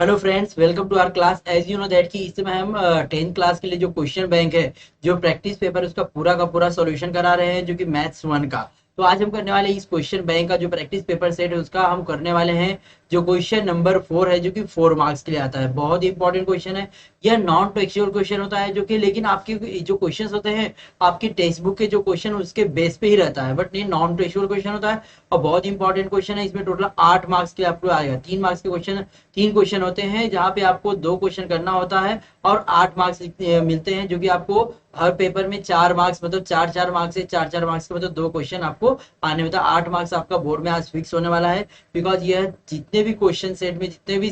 Hello friends, welcome to our class. As you know that कि इस समय हम 10th क्लास के लिए जो क्वेश्चन बैंक है, जो प्रैक्टिस पेपर, उसका पूरा का पूरा सॉल्यूशन करा रहे हैं, जो कि मैथ्स 1 का। तो आज हम करने वाले इस क्वेश्चन बैंक का जो प्रैक्टिस पेपर सेट है, उसका हम करने वाले हैं जो क्वेश्चन नंबर 4 है, जो कि 4 मार्क्स के लिए आता है। बहुत ही इंपॉर्टेंट क्वेश्चन है। यह नॉन टेक्सचुअल क्वेश्चन होता है, जो कि लेकिन आपके जो क्वेश्चन होते हैं आपकी टेक्स्ट बुक के जो क्वेश्चन उसके बेस पे ही रहता है, बट ये नॉन टेक्सचुअल क्वेश्चन होता है और बहुत इंपॉर्टेंट क्वेश्चन है। इसमें टोटल 8 मार्क्स के लिए आपको आएगा। 3 मार्क्स के क्वेश्चन, 3 क्वेश्चन होते हैं जहाँ पे आपको 2 क्वेश्चन करना होता है और 8 मार्क्स मिलते हैं, जो कि आपको हर पेपर में 4 मार्क्स, मतलब 4-4 मार्क्स से 4-4 मार्क्स के, मतलब 2 क्वेश्चन आपको आने, मतलब 8 मार्क्स आपका बोर्ड में आज फिक्स होने वाला है। बिकॉज यह जितने भी क्वेश्चन सेट में जितने भी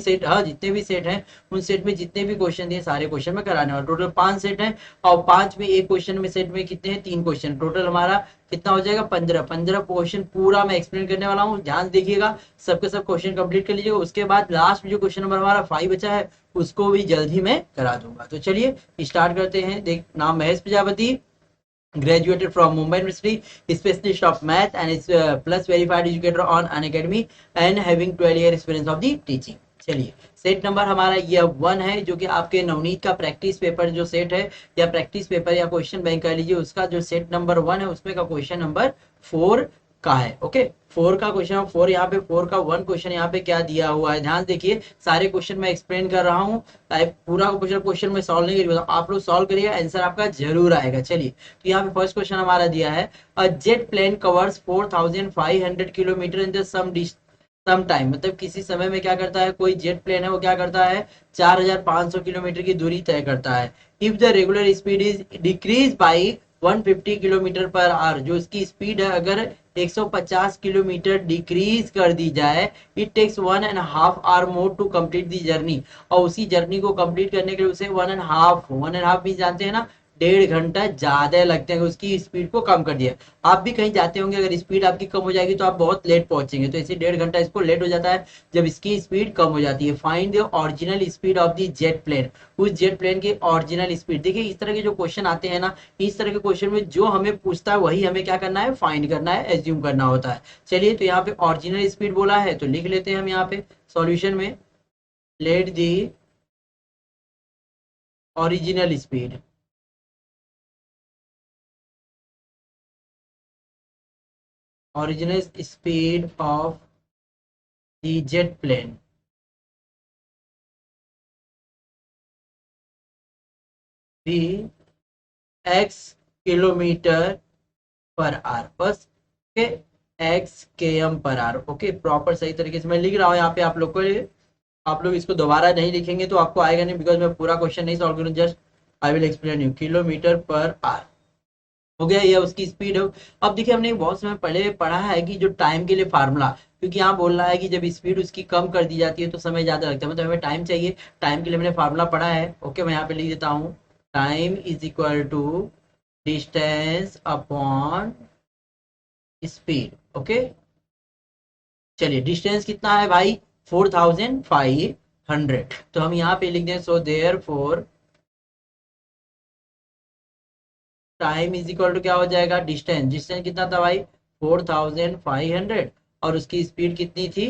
सेट हैं, उन सेट में जितने भी क्वेश्चन दिए सारे क्वेश्चन में कराने वाला। टोटल 5 सेट है और 5 में एक क्वेश्चन में सेट में कितने हैं, 3 क्वेश्चन। टोटल हमारा कितना हो जाएगा, 15 क्वेश्चन पूरा मैं एक्सप्लेन करने वाला हूँ। ध्यान देखिएगा, सबके सब क्वेश्चन कंप्लीट कर लीजिएगा। उसके बाद लास्ट में जो क्वेश्चन नंबर हमारा 5 बचा है, उसको भी जल्द ही मैं करा दूंगा। तो चलिए स्टार्ट करते हैं। देख, नाम Mahesh Prajapati, graduated from Mumbai University, specialist of math and is plus verified educator on Unacademy and having 12 year experience of the teaching। चलिए, सेट नंबर हमारा ये 1 है, जो कि आपके नवनीत का प्रैक्टिस पेपर जो सेट है, या प्रैक्टिस पेपर या क्वेश्चन बैंक कह लीजिए, उसका जो सेट नंबर 1 है, उसमें का क्वेश्चन नंबर 4 का है। ओके, 4 का क्वेश्चन, 4 यहाँ पे 4 का 1 क्वेश्चन यहाँ पे क्या दिया हुआ है, ध्यान देखिए। सारे क्वेश्चन मैं एक्सप्लेन कर रहा हूँ, पूरा क्वेश्चन मैं सॉल्व नहीं करिए, आप लोग सॉल्व करिएगा, आंसर आपका जरूर आएगा। चलिए, तो यहाँ पे फर्स्ट क्वेश्चन हमारा दिया है, a jet plane covers 4500 kilometre in the same time. मतलब किसी समय में क्या करता है, कोई जेट प्लेन है वो क्या करता है, 4500 किलोमीटर की दूरी तय करता है। If the regular speed is decrease by 150 kilometre per our, जो इसकी स्पीड है अगर 150 किलोमीटर डिक्रीज कर दी जाए, it takes 1.5 hour more to complete the journey. और उसी जर्नी को कंप्लीट करने के लिए उसे 1.5 भी जानते हैं ना, 1.5 घंटा ज्यादा लगते हैं। उसकी स्पीड को कम कर दिया। आप भी कहीं जाते होंगे, अगर स्पीड आपकी कम हो जाएगी तो आप बहुत लेट पहुंचेंगे, तो इसे 1.5 घंटा इसको लेट हो जाता है जब इसकी स्पीड कम हो जाती है। Find the original speed of the jet plane, उस जेट प्लेन की ओरिजिनल स्पीड। देखिए, इस तरह के जो क्वेश्चन आते हैं ना, इस तरह के क्वेश्चन में जो हमें पूछता है वही हमें क्या करना है, फाइंड करना है, एज्यूम करना होता है। चलिए, तो यहाँ पे ओरिजिनल स्पीड बोला है तो लिख लेते हैं हम यहाँ पे सॉल्यूशन में, let the original speed, original speed of the jet plane भी एक्स किलोमीटर पर आवर, बस। Okay, x K M per hour. Okay, proper सही तरीके से मैं लिख रहा हूँ यहाँ पे आप लोग को। आप लोग इसको दोबारा नहीं लिखेंगे तो आपको आएगा नहीं, बिकॉज मैं पूरा क्वेश्चन नहीं सॉल्व करूँ, just I will explain you. Kilometre per our हो गया, ये उसकी स्पीड है। अब देखिए, हमने बहुत समय पहले पढ़ा है कि जो टाइम के लिए फार्मूला, क्योंकि यहाँ बोल रहा है कि जब स्पीड उसकी कम कर दी जाती है तो समय ज्यादा लगता है, मतलब हमें टाइम चाहिए। टाइम के लिए हमने फार्मूला पढ़ा है। ओके, मैं यहाँ पे लिख देता हूँ, time is equal to distance upon speed. Okay, चलिए, डिस्टेंस कितना है भाई, 4500। तो हम यहाँ पे लिख दें, so therefore time is equal to क्या हो जाएगा, डिस्टेंस। डिस्टेंस कितना था भाई, 4500, और उसकी स्पीड कितनी थी,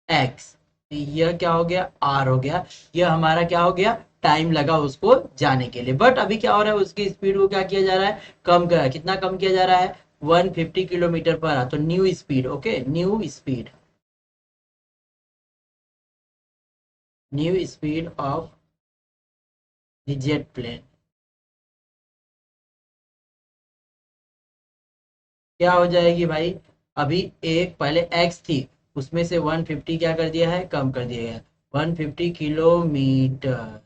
एक्स। यह क्या हो गया, आर हो गया। यह हमारा क्या हो गया, टाइम लगा उसको जाने के लिए। बट अभी क्या हो रहा है, उसकी स्पीड को क्या किया जा रहा है, कम कर, कितना कम किया जा रहा है, 150 किलोमीटर पर आवर। तो new speed, okay, new speed, new speed of the jet plane क्या हो जाएगी भाई, अभी एक पहले एक्स थी, उसमें से 150 क्या कर दिया है, कम कर दिया गया, 150 किलोमीटर।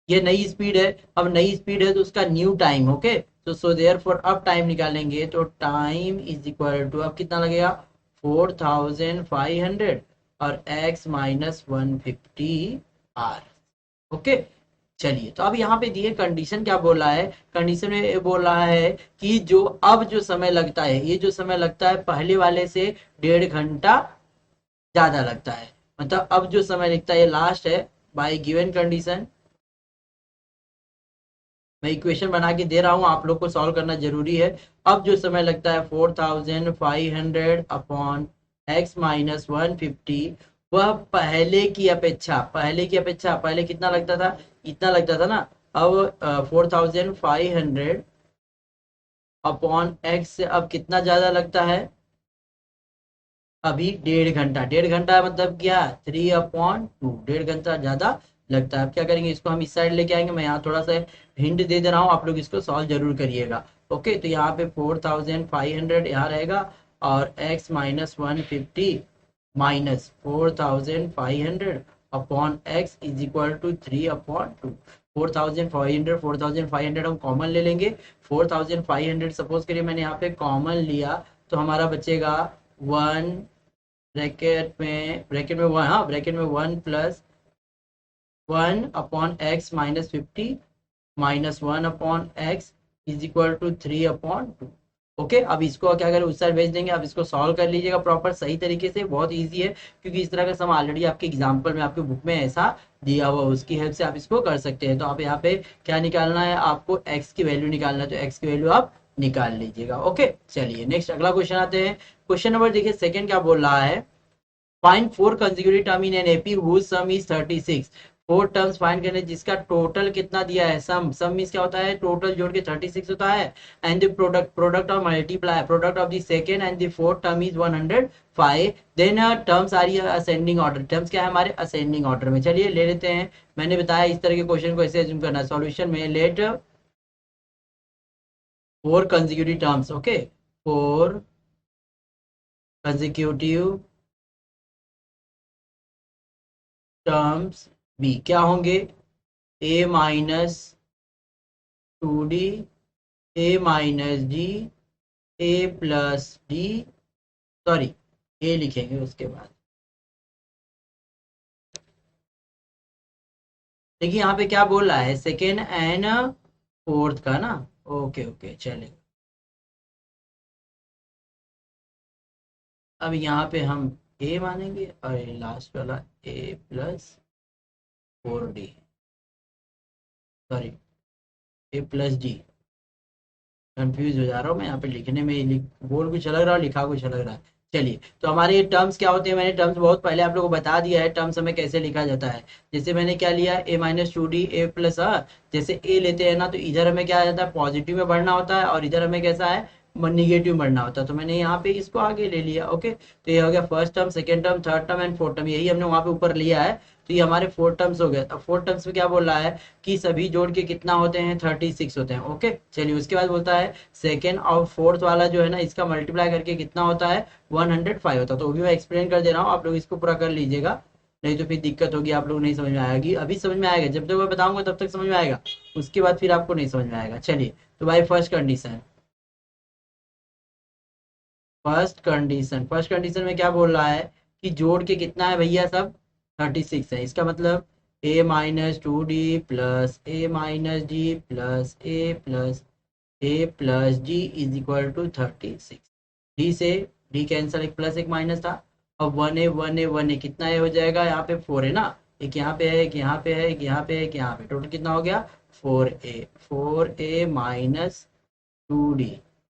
ये नई स्पीड है। अब नई स्पीड है तो उसका न्यू टाइम। ओके, तो सो देयर फॉर अब टाइम निकालेंगे तो टाइम इज इक्वल टू, अब कितना लगेगा, 4500 और एक्स माइनस 150 आर। ओके, चलिए, तो अब यहाँ पे दिए कंडीशन क्या बोल रहा है, कंडीशन में ये बोल रहा है कि जो अब जो समय लगता है, ये जो समय लगता है पहले वाले से 1.5 घंटा ज्यादा लगता है। मतलब अब जो समय लगता है, ये लास्ट है, बाय गिवन कंडीशन। मैं इक्वेशन बना के दे रहा हूँ, आप लोग को सॉल्व करना जरूरी है। अब जो समय लगता है 4500 अपॉन एक्स माइनस 150, वह पहले कितना लगता था, इतना लगता था ना। अब 4500 अपॉन एक्स से अब कितना ज्यादा लगता है, अभी 1.5 घंटा, 1.5 घंटा मतलब क्या, 3/2, 1.5 घंटा ज्यादा लगता है। अब क्या करेंगे, इसको हम इस साइड लेके आएंगे, मैं यहाँ थोड़ा सा हिंट दे दे रहा हूँ, आप लोग इसको सॉल्व जरूर करिएगा। ओके, तो यहाँ पे 4500 यहाँ रहेगा, और x minus 150 minus 4500 upon x is equal to 3/2। 4500 हम कॉमन ले लेंगे। 4500 सपोज करिए मैंने यहाँ पे कॉमन लिया, तो हमारा बचेगा 1, ब्रैकेट में 1, हाँ ब्रैकेट में 1 plus 1/x minus 50 minus 1/x is equal to 3/2। Okay, अब इसको क्या करें, उस साइड भेज देंगे। अब इसको सॉल्व कर लीजिएगा प्रॉपर सही तरीके से, बहुत इजी है, क्योंकि इस तरह का सम ऑलरेडी आपके एग्जाम्पल में आपके बुक में ऐसा दिया हुआ, उसकी हेल्प से आप इसको कर सकते हैं। तो आप यहाँ पे क्या निकालना है, आपको x की वैल्यू निकालना है, तो x की वैल्यू आप निकाल लीजिएगा। ओके, चलिए नेक्स्ट अगला क्वेश्चन आते हैं। क्वेश्चन नंबर देखिए सेकंड क्या बोल रहा है, find 4 consecutive term in an AP whose sum is 36। 4 terms find करने जिसका टोटल कितना दिया है, सम मींस क्या होता है, टोटल जोड़ के 36 होता है, and the product of multiply product of the second and the fourth term is 105। Then terms are ascending order, terms क्या है हमारे असेंडिंग ऑर्डर में। चलिए ले लेते हैं, मैंने बताया इस तरह के क्वेश्चन को ऐसे अज्यूम करना है। सॉल्यूशन में let 4 consecutive terms, okay 4 consecutive terms be क्या होंगे, a minus 2d, a minus d, a plus d, sorry a लिखेंगे उसके बाद। देखिए यहाँ पे क्या बोल रहा है, सेकेंड एंड फोर्थ का ना। ओके ओके चलेगा। अब यहाँ पे हम ए मानेंगे, और लास्ट वाला ए प्लस 4d, सॉरी ए प्लस डी। कंफ्यूज हो जा रहा हूँ मैं यहाँ पे लिखने में, बोल कुछ अलग रहा है, लिखा कुछ अलग रहा है। चलिए, तो हमारे ये टर्म्स क्या होते हैं, मैंने टर्म्स बहुत पहले आप लोगों को बता दिया है, टर्म्स हमें कैसे लिखा जाता है। जैसे मैंने क्या लिया, ए माइनस 2d ए प्लस, जैसे ए लेते हैं ना, तो इधर हमें क्या आ जाता है, पॉजिटिव में बढ़ना होता है, और इधर हमें कैसा है, निगेटिव बढ़ना होता है। तो मैंने यहाँ पे इसको आगे ले लिया। ओके, तो ये हो गया first term, second term, third term and fourth term, यही हमने वहाँ पे ऊपर लिया है। तो ये हमारे 4 टर्म्स हो गए। अब 4 टर्म्स में क्या बोल रहा है कि सभी जोड़ के कितना होते हैं, 36 होते हैं। ओके, चलिए उसके बाद बोलता है सेकेंड और फोर्थ वाला जो है ना, इसका मल्टीप्लाई करके कितना होता है, 105 होता है। तो वो भी मैं एक्सप्लेन कर दे रहा हूँ, आप लोग इसको पूरा कर लीजिएगा, नहीं तो फिर दिक्कत होगी, आप लोग नहीं समझ में आएगी। अभी समझ में आएगा, जब तक मैं बताऊंगा तब तक समझ में आएगा, उसके बाद फिर आपको नहीं समझ में आएगा। चलिए, तो भाई फर्स्ट कंडीशन में क्या बोल रहा है कि जोड़ के कितना है भैया, सब 36 है। इसका मतलब A minus 2d plus A minus D plus A plus D is equal to 36। D से डी कैंसल, एक प्लस एक माइनस था। अब 1a कितना ए हो जाएगा, यहाँ पे 4 है ना, एक यहाँ पे है, एक यहाँ पे है, एक यहाँ पे है, एक यहाँ पे, टोटल कितना हो गया 4a minus 2d।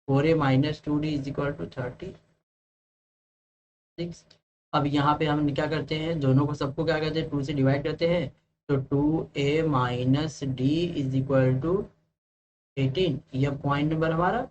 4a minus 2d is equal to 36। अब यहाँ पे हम क्या करते हैं, दोनों को सबको क्या करते हैं, 2 से डिवाइड करते हैं। तो 2a minus d is equal to 18, यह पॉइंट नंबर हमारा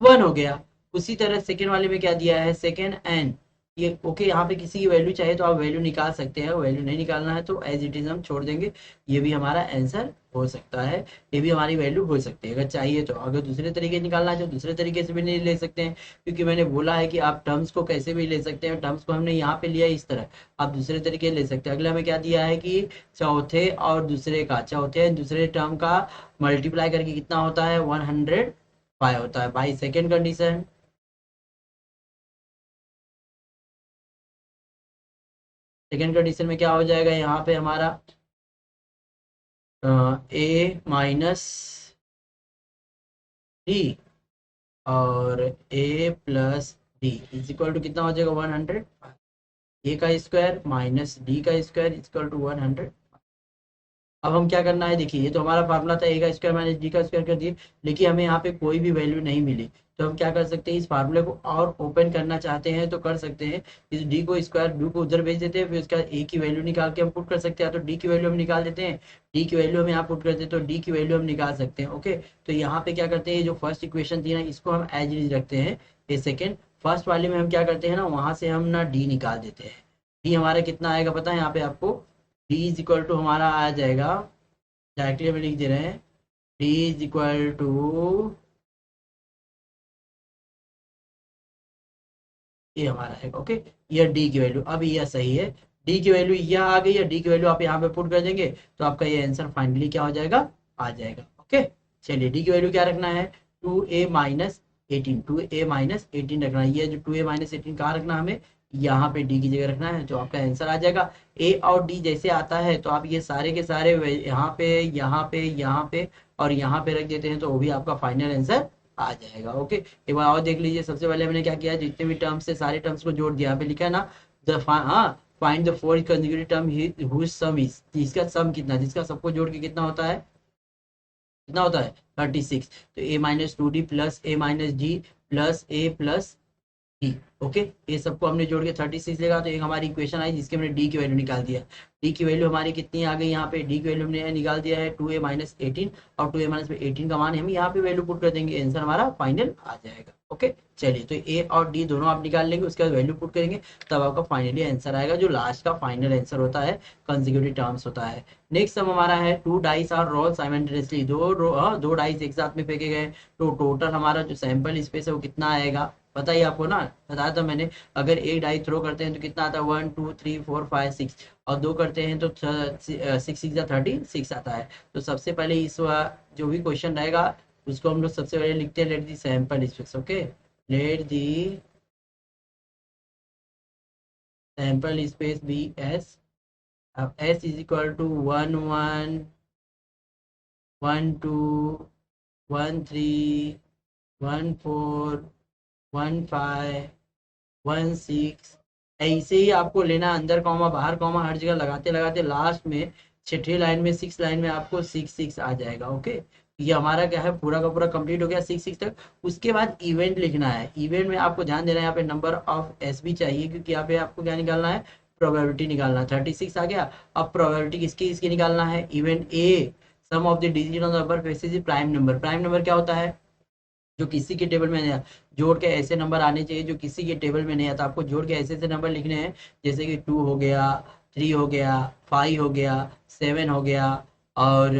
1 हो गया। उसी तरह सेकेंड वाले में क्या दिया है, सेकेंड एन, ये ओके, यहाँ पे किसी की वैल्यू चाहिए तो आप वैल्यू निकाल सकते हैं, वैल्यू नहीं निकालना है तो एज इट इज हम छोड़ देंगे। ये भी हमारा आंसर हो सकता है, ये भी हमारी वैल्यू हो सकती है अगर चाहिए तो। अगर दूसरे तरीके से निकालना है तो दूसरे तरीके से भी नहीं ले सकते हैं, क्योंकि मैंने बोला है कि आप टर्म्स को कैसे भी ले सकते हैं। टर्म्स को हमने यहाँ पे लिया इस तरह, आप दूसरे तरीके ले सकते हैं। अगला हमें क्या दिया है कि चौथे एंड दूसरे टर्म का मल्टीप्लाई करके कितना होता है, 105 होता है। भाई सेकेंड कंडीशन में क्या हो जाएगा, यहाँ पे हमारा ए माइनस डी और A plus D is equal to कितना हो जाएगा, 100। ए का स्क्वायर माइनस डी का स्क्वायर इज इक्वल टू 100। अब हम क्या करना है, देखिए ये तो हमारा फार्मूला था, ए का स्क्वायर माइनस डी का स्क्वायर कर दिए, लेकिन हमें यहाँ पे कोई भी वैल्यू नहीं मिली। तो हम क्या कर सकते हैं, इस फार्मूले को और ओपन करना चाहते हैं तो कर सकते हैं। इस डी को स्क्वायर डी को उधर भेज देते हैं, फिर उसका ए की वैल्यू निकाल के हम पुट कर सकते हैं। तो डी की वैल्यू हम निकाल देते हैं, डी की वैल्यू हम यहाँ पुट करते हैं तो डी की वैल्यू हम निकाल सकते हैं। ओके, तो यहाँ पे क्या करते हैं, जो फर्स्ट इक्वेशन थी ना इसको हम एज इज रखते हैं। ये सेकेंड फर्स्ट वाले में हम क्या करते हैं ना, वहां से हम ना डी निकाल देते हैं। डी हमारा कितना आएगा पता है यहाँ पे आपको, डी इज इक्वल टू हमारा आ जाएगा, डायरेक्टली हम लिख दे रहे हैं, डी इज इक्वल टू, ये हमारा है। ओके, ये डी की वैल्यू, अब यह सही है, डी की वैल्यू यह आ गई है, डी की वैल्यू आप यहाँ पे पुट कर देंगे तो आपका ये आंसर फाइनली क्या हो जाएगा, आ जाएगा। ओके, चलिए डी की वैल्यू क्या रखना है, 2a-18, 2a-18 रखना है। ये जो 2a-18 कहाँ रखना है हमें, यहाँ पे डी की जगह रखना है, तो आपका आंसर आ जाएगा। ए और डी जैसे आता है तो आप ये सारे के सारे यहाँ पे यहाँ पे यहाँ पे और यहाँ पे रख देते हैं तो वो भी आपका फाइनल आंसर आ जाएगा। ओके, एक बार और देख लीजिए, सबसे पहले हमने क्या किया, जितने भी टर्म्स से सारे टर्म्स को जोड़ दिया। यहाँ पे लिखा है ना, हाँ, find the four consecutive term whose sum is, जिसका सम कितना, जिसका सबको जोड़ के कितना होता है, कितना होता है 36। तो a-2d plus a-g plus a plus D. Okay, ये सबको हमने जोड़ के 36 लेगा तो एक हमारी इक्वेशन आई जिसके हमने डी की वैल्यू निकाल दिया। डी की वैल्यू हमारी कितनी आ गई, यहाँ पे डी की वैल्यू हमने निकाल दिया है 2a-18, और 2a-18 का मान हम यहाँ पे वैल्यू पुट कर देंगे, आंसर हमारा फाइनल आ जाएगा। ओके, चलिए तो ए और डी दोनों आप निकाल लेंगे, उसके बाद वैल्यू पुट करेंगे, तब आपका फाइनली आंसर आएगा, जो लास्ट का फाइनल आंसर होता है, कंसेक्यूटिव टर्म्स होता है। नेक्स्ट सम हमारा है, 2 डाइस आर रोल साइमल्टेनियसली, दो डाइस एक साथ में फेंके गए, तो टोटल हमारा जो सैंपल स्पेस है वो कितना आएगा, पता ही आपको ना, बताया था मैंने। अगर एक डाई थ्रो करते हैं तो कितना आता है, 1 2 3 4 5 6, और दो करते हैं तो 6 6 36 आता है। तो सबसे पहले जो भी क्वेश्चन रहेगा उसको हम लोग सबसे पहले लिखते हैं, let the sample space. Okay, let the sample space be S. अब एस इज इक्वल टू 1 1 1 2 1 3 1 4 1 5 1 6, ऐसे ही आपको लेना, अंदर कॉमा बाहर कॉमा हर जगह लगाते लगाते लास्ट में छठी लाइन में 6 लाइन में आपको 6 6 आ जाएगा। ओके, ये हमारा क्या है, पूरा का पूरा कंप्लीट हो गया 6 6 तक। उसके बाद इवेंट लिखना है, इवेंट में आपको ध्यान देना है, यहाँ पे नंबर ऑफ एस भी चाहिए, क्योंकि यहाँ पे आपको क्या निकालना है, प्रोबेबिलिटी निकालना है। 36 आ गया, अब प्रोबेबिलिटी किसकी इसकी निकालना है, event A sum of the digit on the upper faces prime number. Prime number क्या होता है, जो किसी के टेबल में नहीं आता, जोड़ के ऐसे नंबर आने चाहिए जो किसी के टेबल में नहीं आता, आपको जोड़ के ऐसे ऐसे नंबर लिखने हैं, जैसे कि 2 हो गया, 3 हो गया, 5 हो गया, 7 हो गया, और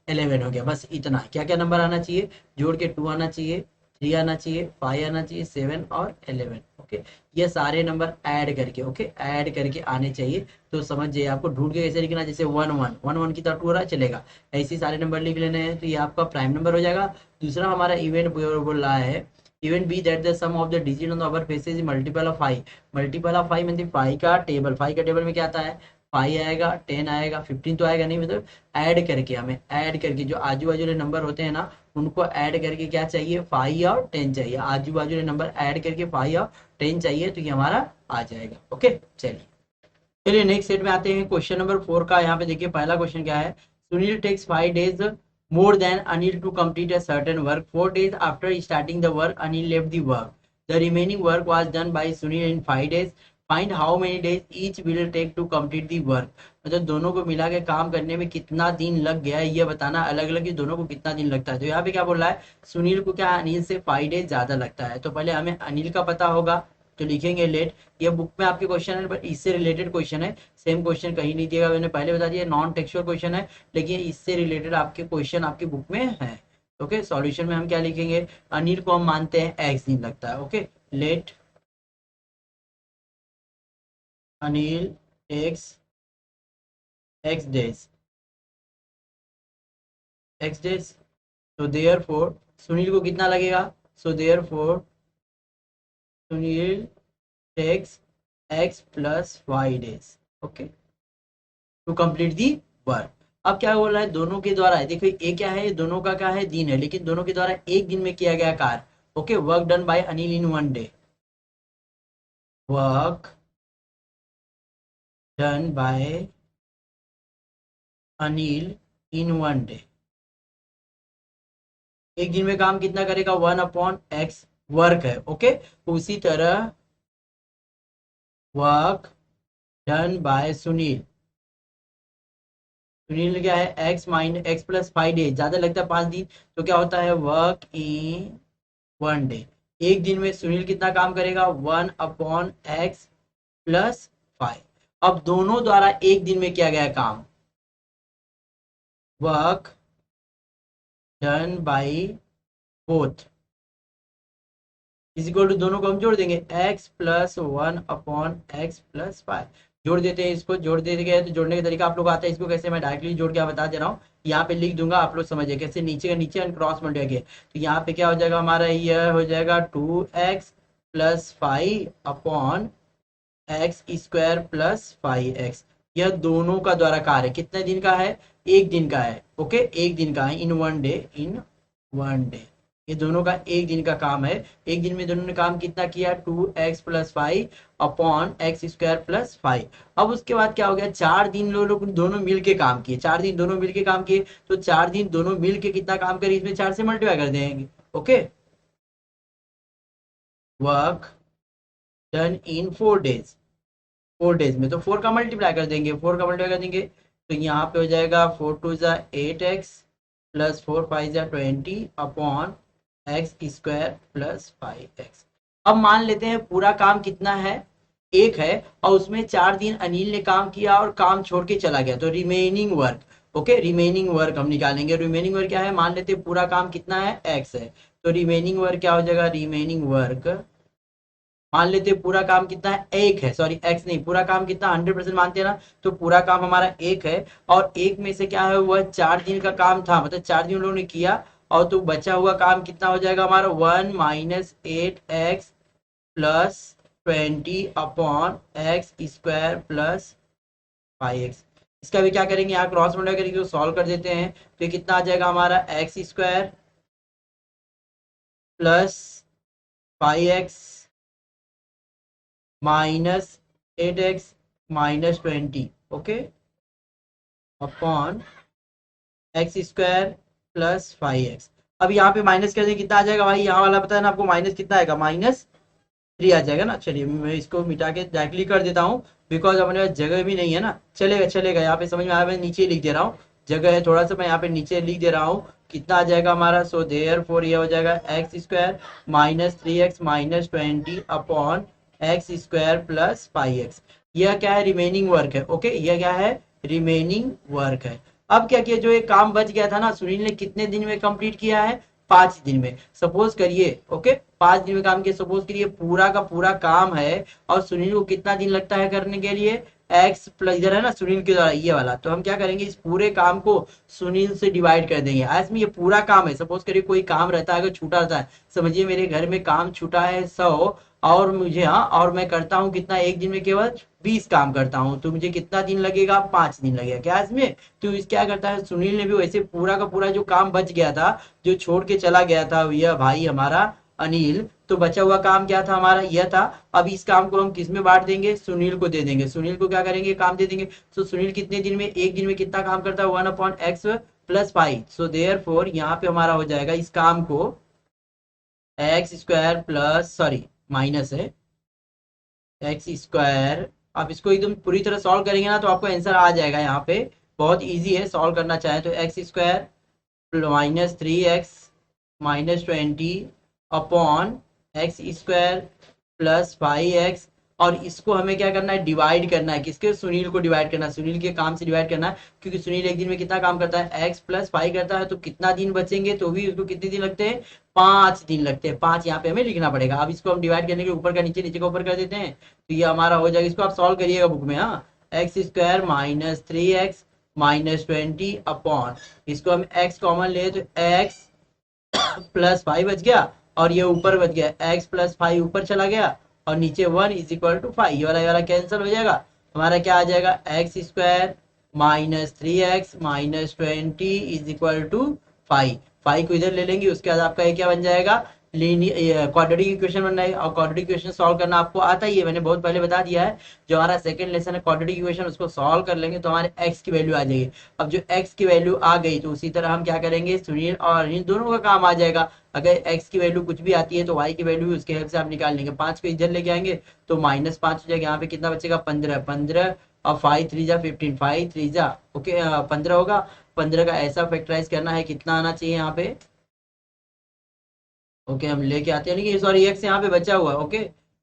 11 हो गया, बस इतना। क्या क्या नंबर आना चाहिए, जोड़ के 2 आना चाहिए, 3 आना चाहिए, 5 आना चाहिए, 7 और 11। ओके, ये सारे नंबर ऐड करके, ओके ऐड करके आने चाहिए। तो समझ जाइए, आपको ढूंढ के कैसे लिखना है, जैसे 1 1 की तरह 2 हो रहा है चलेगा, ऐसे ही सारे नंबर लिख लेने हैं, तो ये आपका प्राइम नंबर हो जाएगा। दूसरा हमारा इवेंट बोल रहा है, event B that the sum of the digit on the upper faces multiple of 5। Multiple of 5 मतलब 5 का टेबल, 5 का टेबल में क्या आता है, 5 आएगा, 10 आएगा, 15 तो आएगा नहीं, मतलब ऐड करके, हमें ऐड करके जो आजू बाजू वाले नंबर होते हैं ना, उनको ऐड करके क्या चाहिए, 5 और 10 चाहिए, आजू बाजू वाले नंबर ऐड करके 5 और 10 चाहिए, तो ये हमारा आ जाएगा। ओके, चलिए चलिए नेक्स्ट सेट में आते हैं, क्वेश्चन नंबर 4 का। यहाँ पे देखिए पहला क्वेश्चन क्या है, Sunil takes 5 days more than Anil to complete a certain work. 4 days after starting the work, Anil left the work. The remaining work was done by Sunil in 5 days. Find how many days each will take to complete the work. मतलब दोनों को मिला के काम करने में कितना दिन लग गया है ये बताना, अलग अलग ही दोनों को कितना दिन लगता है। तो यहाँ पे क्या बोल रहा है, सुनील को क्या अनिल से 5 days ज्यादा लगता है, तो पहले हमें अनिल का पता होगा, तो लिखेंगे लेट। ये बुक में आपके क्वेश्चन है, बट इससे रिलेटेड क्वेश्चन है, सेम क्वेश्चन कहीं नहीं दिएगा, मैंने पहले बता दिया नॉन टेक्सचुअल क्वेश्चन है, लेकिन इससे रिलेटेड आपके क्वेश्चन आपकी बुक में है। ओके, सॉल्यूशन में हम क्या लिखेंगे, अनिल को हम मानते हैं एक्स दिन लगता है। Okay, let Anil x x days, x days, तो देयर फोर सुनील को कितना लगेगा, so therefore Sunil takes x plus y days, okay, to complete the work. अब क्या बोल रहा है, दोनों के द्वारा है, देखो ये क्या है, दोनों का क्या है, दिन है, लेकिन दोनों के द्वारा एक दिन में किया गया कार्य। Okay, work done by Anil in 1 day, work done by Anil in 1 day। एक दिन में काम कितना करेगा, 1/x वर्क है। ओके, उसी तरह work done by Sunil, Sunil क्या है, x+5 डेज, ज्यादा लगता है 5 दिन, तो क्या होता है वर्क इन 1 डे। एक दिन में सुनील कितना काम करेगा, 1/x+5। अब दोनों द्वारा एक दिन में किया गया काम, work done by both is equal to, दोनों को हम जोड़ देंगे, x+1/x+5। जोड़ देते हैं, इसको जोड़ दे गए तो जोड़ने का तरीका आप लोग आता है, इसको कैसे मैं डायरेक्टली जोड़ के बता दे रहा हूँ, यहाँ पे लिख दूंगा, आप लोग समझिए कैसे, नीचे का नीचे क्रॉस मल्टीप्लाई, तो यहाँ पे क्या हो जाएगा हमारा, यह हो जाएगा 2x+5/x² + 5x। यह दोनों का द्वारा कार्य कितने दिन का है, एक दिन का है। ओके, एक दिन का है, इन 1 डे, इन 1 डे, ये दोनों का एक दिन का काम है। एक दिन में दोनों ने काम कितना किया, 2x+5/x² + 5। अब उसके बाद क्या हो गया, 4 दिन लोग दोनों मिल के काम किए, 4 दिन दोनों मिल के काम किए, तो 4 दिन दोनों मिल के कितना काम करे, इसमें 4 से मल्टीप्लाई कर देंगे। Okay, work done in 4 days, 4 days में तो 4 का मल्टीप्लाई कर देंगे, 4 का मल्टीप्लाई कर देंगे, तो यहाँ पे हो जाएगा 4×2 = 8x + 4×5 = 20/x² + 5x। अब मान लेते हैं पूरा काम कितना है, एक है, और उसमें 4 दिन अनिल ने काम किया और काम छोड़ के चला गया, तो remaining work. Okay, remaining work हम निकालेंगे, रिमेनिंग वर्क क्या है, मान लेते हैं पूरा काम कितना है, x है, तो रिमेनिंग वर्क क्या हो जाएगा, रिमेनिंग वर्क, मान लेते हैं पूरा काम कितना है, एक है, सॉरी एक्स नहीं, पूरा काम कितना 100% मानते हैं ना, तो पूरा काम हमारा एक है, और एक में से क्या है, वह 4 दिन का काम था, मतलब 4 दिन उन लोगों ने किया, और तो बचा हुआ काम कितना हो जाएगा हमारा, 1-8x+20/x² + 5x। इसका भी क्या करेंगे, यहाँ क्रॉस मल्टीप्लाई करेंगे, तो सॉल्व कर देते हैं, तो ये कितना आ जाएगा हमारा, x² + 5x -8x -20, okay, x² + 5x। अब यहाँ पे माइनस कर दें, कितना आ जाएगा भाई, यहाँ वाला पता है ना आपको, माइनस कितना आएगा, -3 आ जाएगा ना। चलिए मैं इसको मिटा के डायरेक्टली कर देता हूँ, बिकॉज अपने पास जगह भी नहीं है ना, चलेगा चलेगा, यहाँ पे समझ में आया, मैं नीचे लिख दे रहा हूँ, जगह है थोड़ा सा, मैं यहाँ पे नीचे लिख दे रहा हूँ, कितना आ जाएगा हमारा, सो देयरफॉर ये हो जाएगा x² -3x -20/x² + 5x। यह क्या है, रिमेनिंग वर्क है। ओके, यह क्या है, रिमेनिंग वर्क है। अब क्या किया, जो एक काम बच गया था ना, सुनील ने कितने दिन में कंप्लीट किया है, 5 दिन में। सपोज करिए, ओके, 5 दिन में काम किया, सपोज करिए पूरा का पूरा काम है, और सुनील को कितना दिन लगता है करने के लिए, x प्लस, इधर है ना सुनील के द्वारा ये वाला, तो हम क्या करेंगे, इस पूरे काम को सुनील से डिवाइड कर देंगे। आज में ये पूरा काम है, सपोज करिए कोई काम रहता है, अगर छूटा रहता है, समझिए मेरे घर में काम छूटा है 100, और मुझे, हाँ, और मैं करता हूँ कितना, एक दिन में केवल 20 काम करता हूँ, तो मुझे कितना दिन लगेगा, 5 दिन लगेगा क्या इसमें। तो इस क्या करता है, सुनील ने भी वैसे पूरा का पूरा जो काम बच गया था, जो छोड़ के चला गया था यह भाई हमारा अनिल, तो बचा हुआ काम क्या था हमारा, यह था। अब इस काम को हम किस में बांट देंगे, सुनील को दे देंगे, सुनील को क्या करेंगे, काम दे देंगे। तो सुनील कितने दिन में, एक दिन में कितना काम करता है, 1/x + 5। सो देयरफॉर यहाँ पे हमारा हो जाएगा इस काम को x² प्लस, सॉरी माइनस है, x², आप इसको एकदम पूरी तरह सॉल्व करेंगे ना, तो आपको आंसर आ जाएगा। यहाँ पे बहुत इजी है, सॉल्व करना चाहे तो x² -3x -20/x² + 5x, और इसको हमें क्या करना है, डिवाइड करना है, किसके, सुनील को डिवाइड करना है, सुनील के काम से डिवाइड करना है, क्योंकि सुनील एक दिन में कितना काम करता है, x+5 करता है, तो कितना दिन बचेंगे, तो भी उसको कितने दिन लगते हैं, 5 दिन लगते हैं, 5 यहाँ पे हमें लिखना पड़ेगा। अब इसको हम डिवाइड करने के ऊपर का नीचे, नीचे का ऊपर कर देते हैं, तो ये हमारा हो जाएगा, इसको आप सॉल्व करिएगा बुक में, हाँ, x² -3x -20 इसको हम x कॉमन ले तो x +5 बच गया, और ये ऊपर बच गया, x+5 ऊपर चला गया, और नीचे 1 = 5, ये वाला कैंसिल हो जाएगा, हमारा क्या आ जाएगा, x² -3x -20 = 5। 5 को इधर ले लेंगे, उसके बाद आपका ये क्या बन जाएगा, क्वाड्रेटिक इक्वेशन बनना है, और क्वाड्रेटिक इक्वेशन सॉल्व करना आपको आता ही है, मैंने बहुत पहले बता दिया है। जो हमारा सेकंड लेसन है क्वाड्रेटिक इक्वेशन, उसको सॉल्व कर लेंगे तो हमारे एक्स की वैल्यू आ जाएगी। अब जो एक्स की वैल्यू आ गई तो उसी तरह हम क्या करेंगे, सुनील और इन दोनों का काम आ जाएगा। अगर एक्स की वैल्यू कुछ भी आती है तो वाई की वैल्यू उसके हेल्प से आप निकाल लेंगे। 5 को इधर लेके आएंगे तो -5 हो जाएगा, यहाँ पे कितना बचेगा 15, 15 और 5 3 जा 15, 5 3 जा ओके 15 होगा। 15 का ऐसा फैक्टराइज करना है, कितना आना चाहिए यहाँ पे, ओके हम लेके आते हैं, नहीं सॉरी एक्स यहाँ पे बचा हुआ है, ओके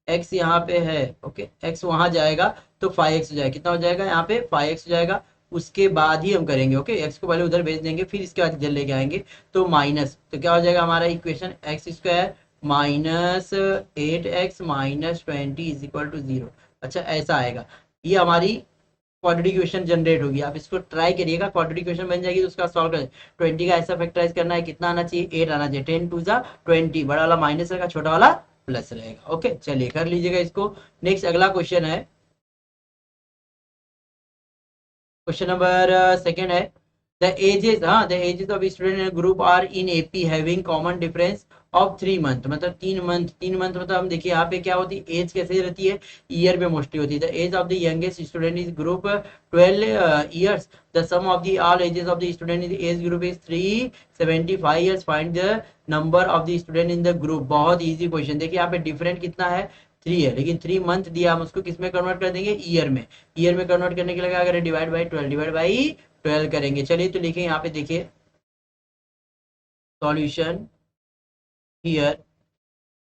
एक्स यहाँ पे है, ओके एक्स वहां जाएगा तो 5x हो जाएगा, कितना हो जाएगा यहाँ पे 5x हो जाएगा। उसके बाद ही हम करेंगे, ओके एक्स को पहले उधर भेज देंगे, फिर इसके बाद इधर लेके आएंगे तो माइनस, तो क्या हो जाएगा हमारा equation x square -8x -20 is equal to 0। अच्छा ऐसा आएगा, ये हमारी क्वाड्रेटिक इक्वेशन जनरेट होगी। आप इसको ट्राई करिएगा, क्वाड्रेटिक इक्वेशन बन जाएगी तो उसका सॉल्व करें। 20 का ऐसा फैक्टराइज करना है, कितना आना चाहिए 8 आना चाहिए, 10 2 जा 20, बड़ा वाला माइनस रहेगा, छोटा वाला प्लस रहेगा। ओके चलिए कर लीजिएगा इसको। नेक्स्ट अगला क्वेश्चन है, क्वेश्चन नंबर सेकंड है, the ages of student in a group are in AP having common difference of 3 month, मतलब 3 मंथ, 3 मंथ मतलब हम देखिए यहाँ पे क्या होती है, एज कैसे रहती है, ईयर में मोस्टली होती है। The age of the youngest student is group 12 years, the sum of the all ages of the student in age group is 375 years, find the number of the student in the group. बहुत easy question, देखिए यहाँ पे different कितना है 3 है, लेकिन 3 month दिया, हम उसको किस में कन्वर्ट कर देंगे, ईयर में। ईयर में कन्वर्ट करने के लिए क्या करें, डिवाइड बाई 12 करेंगे। चलिए तो लिखें यहाँ पे, देखिए सॉल्यूशन हियर,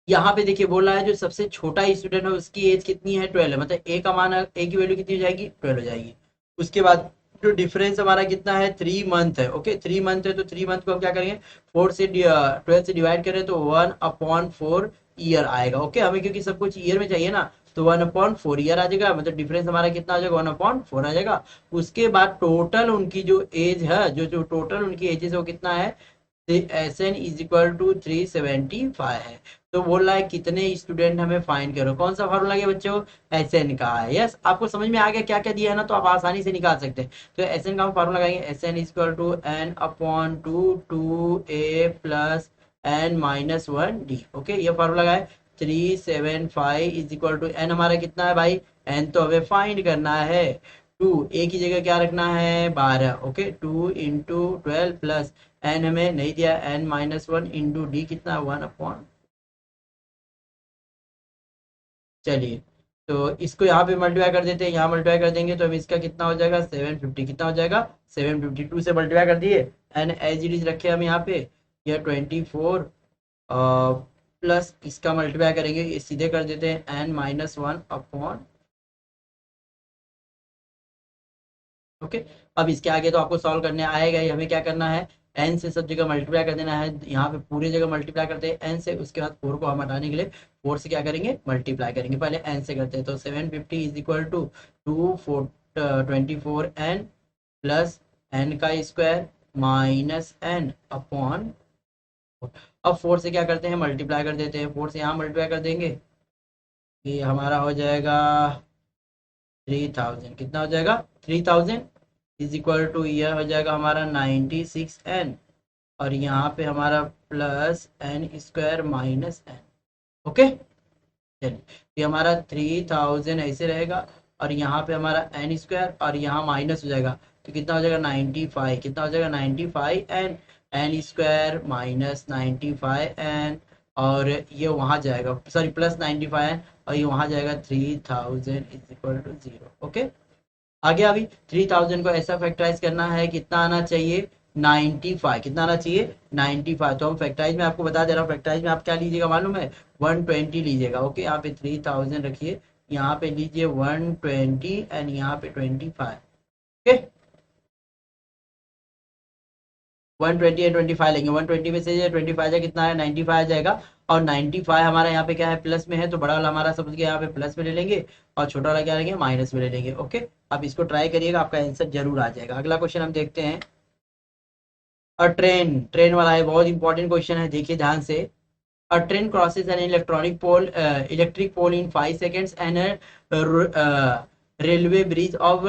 यहाँ पे देखिए बोल रहा है जो सबसे छोटा स्टूडेंट है उसकी एज कितनी है 12 है, मतलब ए का मान, ए की वैल्यू कितनी हो जाएगी 12 हो जाएगी। उसके बाद जो डिफरेंस हमारा कितना है 3 मंथ है, ओके 3 मंथ है तो 3 मंथ को हम क्या करेंगे 4 से 12 से डिवाइड करें तो 1/4 ईयर आएगा। ओके हमें क्योंकि सब कुछ ईयर में चाहिए ना, तो 1/4 ईयर आ जाएगा, मतलब डिफरेंस हमारा कितना आ जाएगा 1/4 आ जाएगा। उसके बाद टोटल उनकी जो एज है, जो टोटल उनकी एजेस है वो कितना है, SN इज इक्वल टू 375 है। तो बोल रहा है कितने स्टूडेंट हमें फाइंड करो, कौन सा फॉर्मूला है बच्चों, SN का है। यस आपको समझ में आ गया क्या क्या दिया है ना, तो आप आसानी से निकाल सकते हैं। तो SN का हम फॉर्मूला लगाएंगे, SN is equal to n/2 plus n-1d। Okay ये फॉर्मूला लगाए, 375 इज इक्वल टू n हमारा कितना है भाई, n तो हमें फाइंड करना है 2, ए की जगह क्या रखना है 12, ओके 2 इंटू 12 प्लस एन हमें नहीं दिया, n-1 इंटू डी कितना 1/, चलिए तो इसको यहाँ पे मल्टीप्लाई कर देते हैं, यहाँ मल्टीप्लाई कर देंगे तो हम इसका कितना हो जाएगा 750, कितना हो जाएगा 752 से मल्टीप्लाई कर दिए, एन एज इट इज रखे हम यहाँ पे, यह 24 प्लस इसका मल्टीप्लाई करेंगे, ये सीधे कर देते हैं n-1/, ओके अब इसके आगे तो आपको सॉल्व करने आएगा ही, हमें क्या करना है एन से सब जगह मल्टीप्लाई कर देना है, यहाँ पे पूरी जगह मल्टीप्लाई करते हैं एन से, उसके बाद 4 को हम हटाने के लिए 4 से क्या करेंगे मल्टीप्लाई करेंगे, पहले एन से करते हैं। तो 750 is equal to 24n plus N का स्क्वायर माइनस एन अपॉन, अब 4 से क्या करते हैं मल्टीप्लाई कर देते हैं, 4 से यहाँ मल्टीप्लाई कर देंगे, ये हमारा हो जाएगा 3000, कितना हो जाएगा 3000 इज इक्वल टू यह हो जाएगा हमारा 96n, और यहाँ पे हमारा plus N square minus N. Okay चलिए ये हमारा 3000 ऐसे रहेगा, और यहाँ पे हमारा एन स्क्वायर और यहाँ माइनस हो जाएगा, तो कितना हो जाएगा 95, कितना हो जाएगा 95n, N square minus 95n, और ये वहाँ जाएगा सॉरी प्लस 95n, और ये वहाँ जाएगा 3000 इज इक्वल टू 0। ओके आगे अभी 3000 को ऐसा फैक्टराइज करना है, कितना आना चाहिए 95, कितना आना चाहिए 95, तो हम फैक्टराइज में आपको बता दे रहा हूँ, फैक्टराइज में आप क्या लीजिएगा मालूम है 120 लीजिएगा। ओके यहाँ पे 3000 रखिए, यहाँ पे लीजिए 120 एंड यहाँ पे 25। ओके 120 एंड 25 लेंगे, 120 में से 25 जाए कितना है 95 आ जाएगा, और 95 हमारा यहाँ पे क्या है प्लस में है, तो बड़ा वाला हमारा समझ गया यहाँ पे प्लस में ले लेंगे, और छोटा वाला क्या लेंगे माइनस में ले लेंगे। ओके अब इसको ट्राई करिएगा, आपका आंसर जरूर आ जाएगा। अगला क्वेश्चन हम देखते हैं, और ट्रेन, ट्रेन वाला है, बहुत इंपॉर्टेंट क्वेश्चन है, देखिए ध्यान से। A train crosses an electric pole in 5 seconds and railway bridge of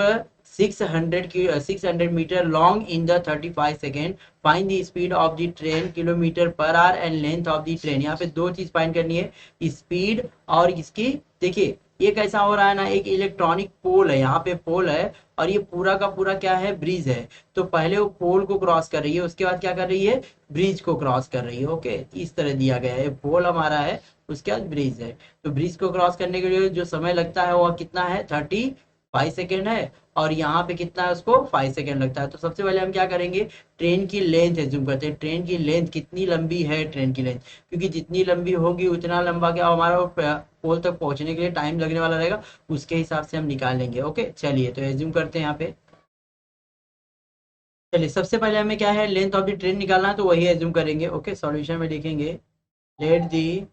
600 metre long in the 35 second, find the speed of the train kilometre per hour and length of the train. यहाँ पे दो चीज find करनी है, speed और इसकी। देखिए ये कैसा हो रहा है ना, एक इलेक्ट्रॉनिक पोल है, यहाँ पे पोल है और ये पूरा का पूरा क्या है, ब्रिज है। तो पहले वो पोल को क्रॉस कर रही है, उसके बाद क्या कर रही है, ब्रिज को क्रॉस कर रही है। ओके, इस तरह दिया गया है, पोल हमारा है, उसके बाद ब्रिज है। तो ब्रिज को क्रॉस करने के लिए जो समय लगता है वो कितना है, 35 सेकेंड है। और यहाँ पे कितना है, उसको 5 सेकेंड लगता है। तो सबसे पहले हम क्या करेंगे, ट्रेन की लेंथ एज्यूम करते हैं। ट्रेन की लेंथ कितनी लंबी है, ट्रेन की लेंथ, क्योंकि जितनी लंबी होगी उतना लंबा क्या हमारा पोल तक पहुंचने के लिए टाइम लगने वाला रहेगा, उसके हिसाब से हम निकाल लेंगे। ओके चलिए, तो एज्यूम करते हैं यहाँ पे। चलिए सबसे पहले हमें क्या है, लेंथ ऑफ द ट्रेन निकालना है, तो वही एज्यूम करेंगे। ओके, सॉल्यूशन में लिखेंगे let the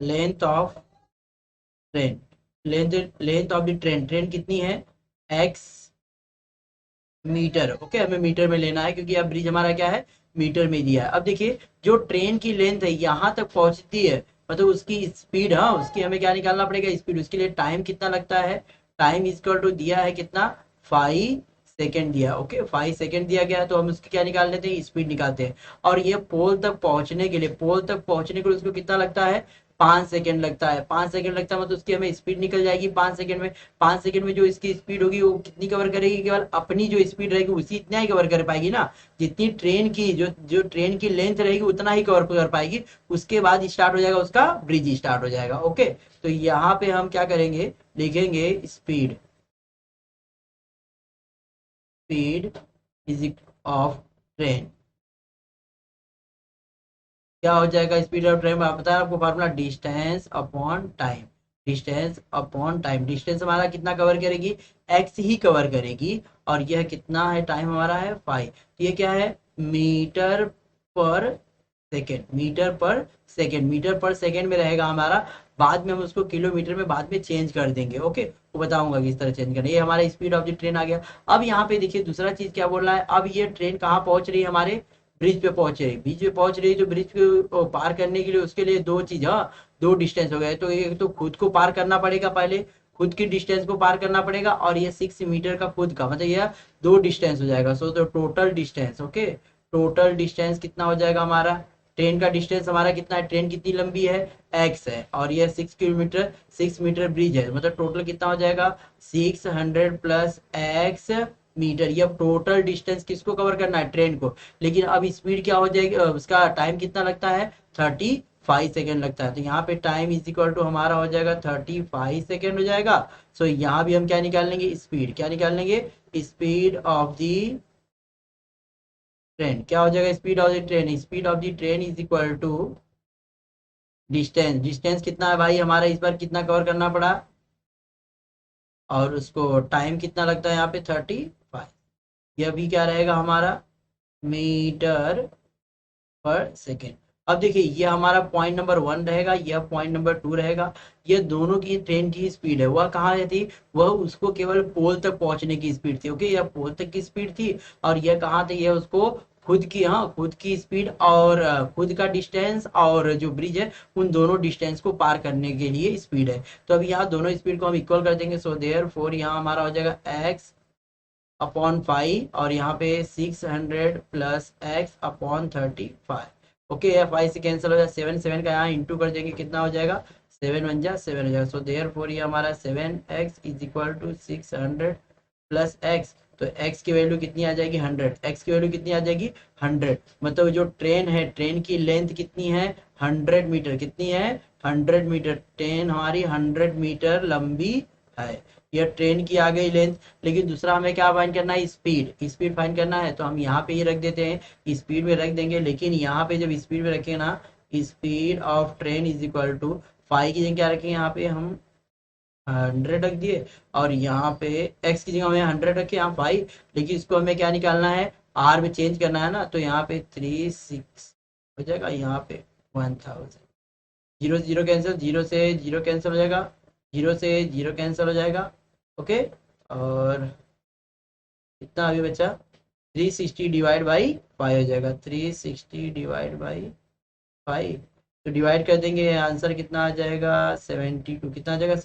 length of train, length length of the train, train कितनी है, एक्स मीटर। ओके, हमें मीटर में लेना है क्योंकि अब ब्रिज हमारा क्या है, मीटर में दिया है। अब देखिए जो ट्रेन की लेंथ है यहाँ तक पहुंचती है, मतलब उसकी स्पीड, हाँ उसकी हमें क्या निकालना पड़ेगा, स्पीड। उसके लिए टाइम कितना लगता है, टाइम इक्वल टू दिया है कितना, 5 सेकेंड दिया। ओके 5 सेकेंड दिया गया है, तो हम उसकी क्या निकाल लेते हैं, स्पीड निकालते हैं। और ये पोल तक पहुंचने के लिए, पोल तक पहुंचने के लिए उसको कितना लगता है, 5 सेकेंड लगता है। 5 सेकेंड लगता है मतलब उसकी हमें स्पीड निकल जाएगी 5 सेकेंड में। 5 सेकेंड में जो इसकी स्पीड होगी वो कितनी कवर करेगी, केवल अपनी जो स्पीड रहेगी उसी इतना ही कवर कर पाएगी ना। जितनी ट्रेन की जो ट्रेन की लेंथ रहेगी उतना ही कवर कर पाएगी। उसके बाद स्टार्ट हो जाएगा उसका ब्रिज, स्टार्ट हो जाएगा। ओके, तो यहाँ पे हम क्या करेंगे, लिखेंगे speed, speed is of train. क्या हो जाएगा, स्पीड ऑफ ट्रेन में पता है आपको formula, distance upon time. Distance upon time, distance हमारा कितना कवर करेगी, एक्स ही कवर करेगी। और यह कितना है, टाइम हमारा है 5। ये क्या है, मीटर पर सेकेंड, मीटर पर सेकेंड, मीटर पर सेकेंड में रहेगा हमारा। बाद में हम उसको किलोमीटर में बाद में चेंज कर देंगे। ओके, वो बताऊंगा किस तरह चेंज करना। ये हमारा स्पीड ऑफ द ट्रेन आ गया। अब यहाँ पे देखिए दूसरा चीज क्या बोल रहा है, अब ये ट्रेन कहाँ पहुंच रही है, हमारे ब्रिज पे पहुंच रही है। ब्रिज पे पहुंच रही है, तो ब्रिज को पार करने के लिए उसके लिए दो चीज, हाँ दो डिस्टेंस हो गए। तो एक तो खुद को पार करना पड़ेगा, पहले खुद की डिस्टेंस को पार करना पड़ेगा, और ये 6 मीटर का खुद का, मतलब ये दो डिस्टेंस हो जाएगा। सो तो total distance, okay total distance कितना हो जाएगा हमारा, ट्रेन का डिस्टेंस हमारा कितना है, ट्रेन कितनी लंबी है, एक्स है, और ये 6 किलोमीटर, 6 मीटर ब्रिज है, मतलब टोटल कितना हो जाएगा, 600 प्लस एक्स मीटर। ये अब टोटल डिस्टेंस किसको कवर करना है, ट्रेन को। लेकिन अब स्पीड क्या हो जाएगी, उसका टाइम कितना लगता है, 35 सेकेंड लगता है। तो यहाँ पे टाइम इज इक्वल टू हमारा हो जाएगा 35 सेकेंड हो जाएगा। सो यहाँ भी हम क्या निकाल लेंगे, स्पीड, क्या निकाल लेंगे, स्पीड ऑफ दी ट्रेन। क्या हो जाएगा, speed of the train, speed of the train is equal to distance. Distance कितना है भाई हमारा, इस बार कितना कवर करना पड़ा, और उसको टाइम कितना लगता है यहाँ पे 35। यह भी क्या रहेगा हमारा, मीटर पर सेकेंड। अब देखिए ये हमारा पॉइंट नंबर 1 रहेगा, यह पॉइंट नंबर 2 रहेगा। ये दोनों की ट्रेन की स्पीड है, वह कहाँ थी, वह उसको केवल पोल तक पहुंचने की स्पीड थी। ओके, यह पोल तक की स्पीड थी, और यह कहाँ थी, यह उसको खुद की, हाँ खुद की स्पीड और खुद का डिस्टेंस और जो ब्रिज है उन दोनों डिस्टेंस को पार करने के लिए स्पीड है। तो अभी यहाँ दोनों स्पीड को हम इक्वल कर देंगे। सो देयर फोर यहाँ हमारा हो जाएगा एक्स अपॉन 5, और यहाँ पे 600 प्लस एक्स अपॉन 35। ओके, 5 से कैंसिल हो जाए, 7 7 का यहाँ इंटू कर देंगे, कितना हो जाएगा, 7 1 जा 7 हो जाएगा। सो देयर फोर ये हमारा 7x is equal to 600 plus x. तो x की वैल्यू कितनी आ जाएगी, 100। x की वैल्यू कितनी आ जाएगी, 100। मतलब जो ट्रेन है, ट्रेन की लेंथ कितनी है, 100 मीटर। कितनी है, 100 मीटर। ट्रेन हमारी 100 मीटर लंबी है। यह ट्रेन की आ गई लेंथ। लेकिन दूसरा हमें क्या फाइंड करना है, स्पीड, स्पीड फाइंड करना है। तो हम यहाँ पे ही रख देते हैं, स्पीड में रख देंगे। लेकिन यहाँ पे जब स्पीड में रखें ना, speed of train is equal to 5 की जगह क्या रखें, यहाँ पे हम 100 रख दिए, और यहाँ पे x की जगह हमें 100 रखे, यहाँ 5। लेकिन इसको हमें क्या निकालना है, r में चेंज करना है ना। तो यहाँ पे 36 हो जाएगा, यहाँ पे 1000। जीरो जीरो कैंसिल, जीरो से जीरो कैंसिल हो जाएगा, जीरो से जीरो कैंसिल हो जाएगा। ओके, और कितना अभी बचा, 360 डिवाइड बाई 5 हो जाएगा, 360 डिवाइड बाई 5। तो डिवाइड कर देंगे, आंसर कितना आ जाएगा 72, कितना आ जाएगा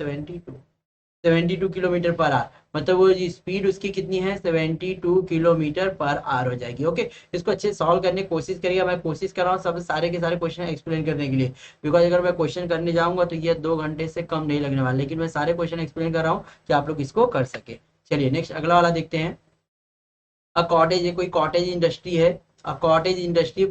72 किलोमीटर पर आवर, मतलब वो स्पीड उसकी कितनी है 72 किलोमीटर पर आवर हो जाएगी। ओके, इसको अच्छे से सॉल्व करने की कोशिश करिएगा। मैं कोशिश कर रहा हूँ सब सारे के सारे क्वेश्चन एक्सप्लेन करने के लिए, बिकॉज अगर मैं क्वेश्चन करने जाऊंगा तो ये 2 घंटे से कम नहीं लगने वाला, लेकिन मैं सारे क्वेश्चन एक्सप्लेन कर रहा हूँ कि आप लोग इसको कर सके। चलिए नेक्स्ट अगला वाला देखते हैं। अ कॉटेज है, कोई कॉटेज इंडस्ट्री है। A cottage industry